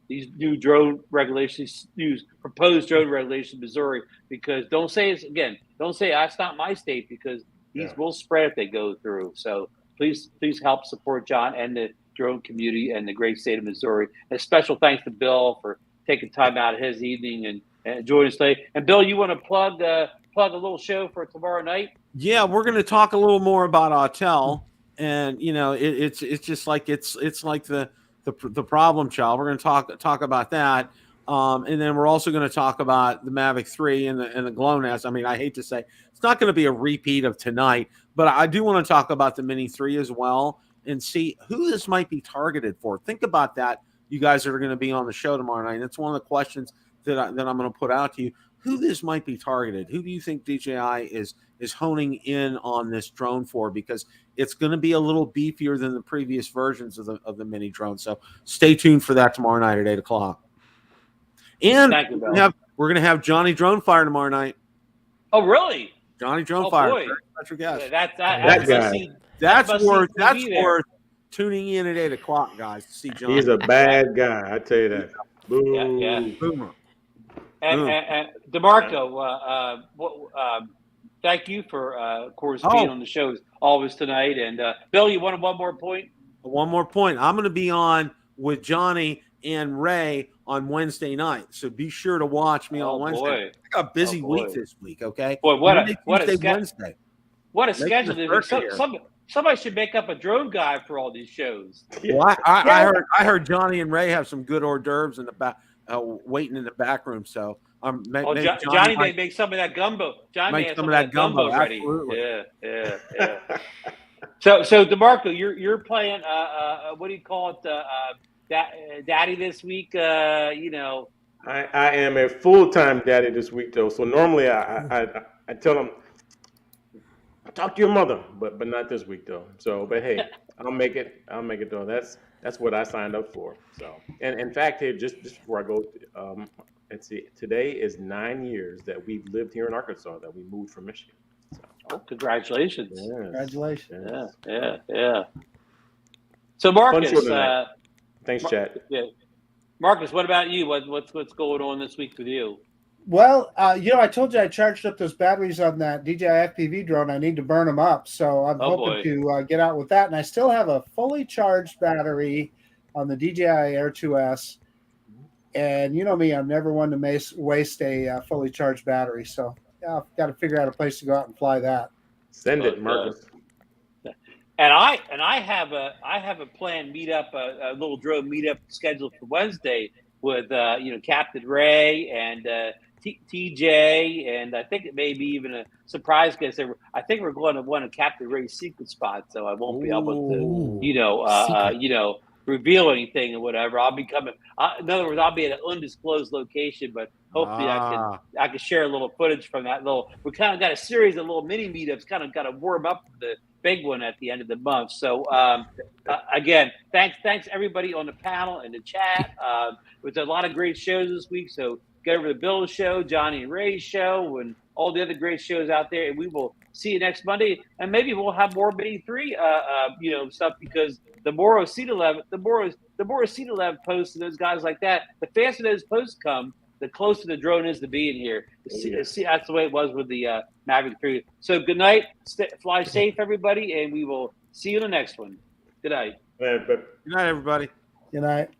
new drone regulations, proposed drone regulations in Missouri, because don't say that's not my state, because these will spread if they go through. So please help support John and the drone community and the great state of Missouri. And a special thanks to Bill for taking time out of his evening and joining us today. And Bill, you want to plug a little show for tomorrow night? Yeah, we're going to talk a little more about Autel. And it's just like it's like the problem child. We're going to talk about that, and then we're also going to talk about the Mavic 3 and the GLONASS. I mean, I hate to say it's not going to be a repeat of tonight, but I do want to talk about the Mini 3 as well and see who this might be targeted for. Think about that you guys are going to be on the show tomorrow night. And it's one of the questions that I'm going to put out to you. Who this might be targeted? Who do you think DJI is honing in on this drone for? Because it's going to be a little beefier than the previous versions of the mini drone. So stay tuned for that tomorrow night at 8 o'clock. And we're going to have Johnny Drone Fire tomorrow night. Oh, really? Johnny Drone Fire. Boy. Very special guest. That's worth tuning in at 8 o'clock, guys, to see Johnny. He's a bad guy. I tell you that. Boom. Yeah. Boomer. And DeMarco, thank you for, of course, being on the show always tonight. And Bill, you wanted one more point? One more point. I'm going to be on with Johnny and Ray on Wednesday night, so be sure to watch me on Wednesday. Boy. I got a busy week this week. Okay. Boy, what a Wednesday. What a schedule! Somebody should make up a drone guy for all these shows. Well, I heard Johnny and Ray have some good hors d'oeuvres in the back, waiting in the back room. So Johnny may make some of that gumbo. Johnny make some of that gumbo ready. Absolutely. Yeah. So DeMarco, you're playing. What do you call it? Daddy this week. I am a full-time daddy this week, though. So normally I tell them, talk to your mother, but not this week, though. So, but hey, I'll make it though. That's what I signed up for. So, and in fact, here just before I go, let's see. Today is 9 years that we've lived here in Arkansas. That we moved from Michigan. So. Congratulations! Yes. Congratulations! Yeah. So Marcus, thanks, Chad. Yeah, Marcus, what about you? What's going on this week with you? Well, I told you I charged up those batteries on that DJI FPV drone. I need to burn them up, so I'm hoping to get out with that. And I still have a fully charged battery on the DJI Air 2S. And you know me, I'm never one to waste a fully charged battery. So I've got to figure out a place to go out and fly that. Send it, Marcus. And I have a planned meetup, a little drone meetup scheduled for Wednesday with Captain Ray and TJ, and I think it may be even a surprise guest. I think we're going to one of Captain Ray's secret spots, so I won't be able to, reveal anything or whatever. I'll be coming. In other words, I'll be at an undisclosed location, but hopefully I can share a little footage from that little. We kind of got a series of little mini meetups, kind of got to warm up for the big one at the end of the month. So again, thanks everybody on the panel and the chat. There's a lot of great shows this week, so get over to Bill's show, Johnny and Ray's show, and all the other great shows out there. And we will see you next Monday, and maybe we'll have more Mini 3, stuff, because the more seat 11, the more seat 11 posts and those guys like that, the faster those posts come, the closer the drone is to being here. See, that's the way it was with the Mavic 3. So good night, fly safe, everybody, and we will see you in the next one. Good night. Good night, everybody. Good night.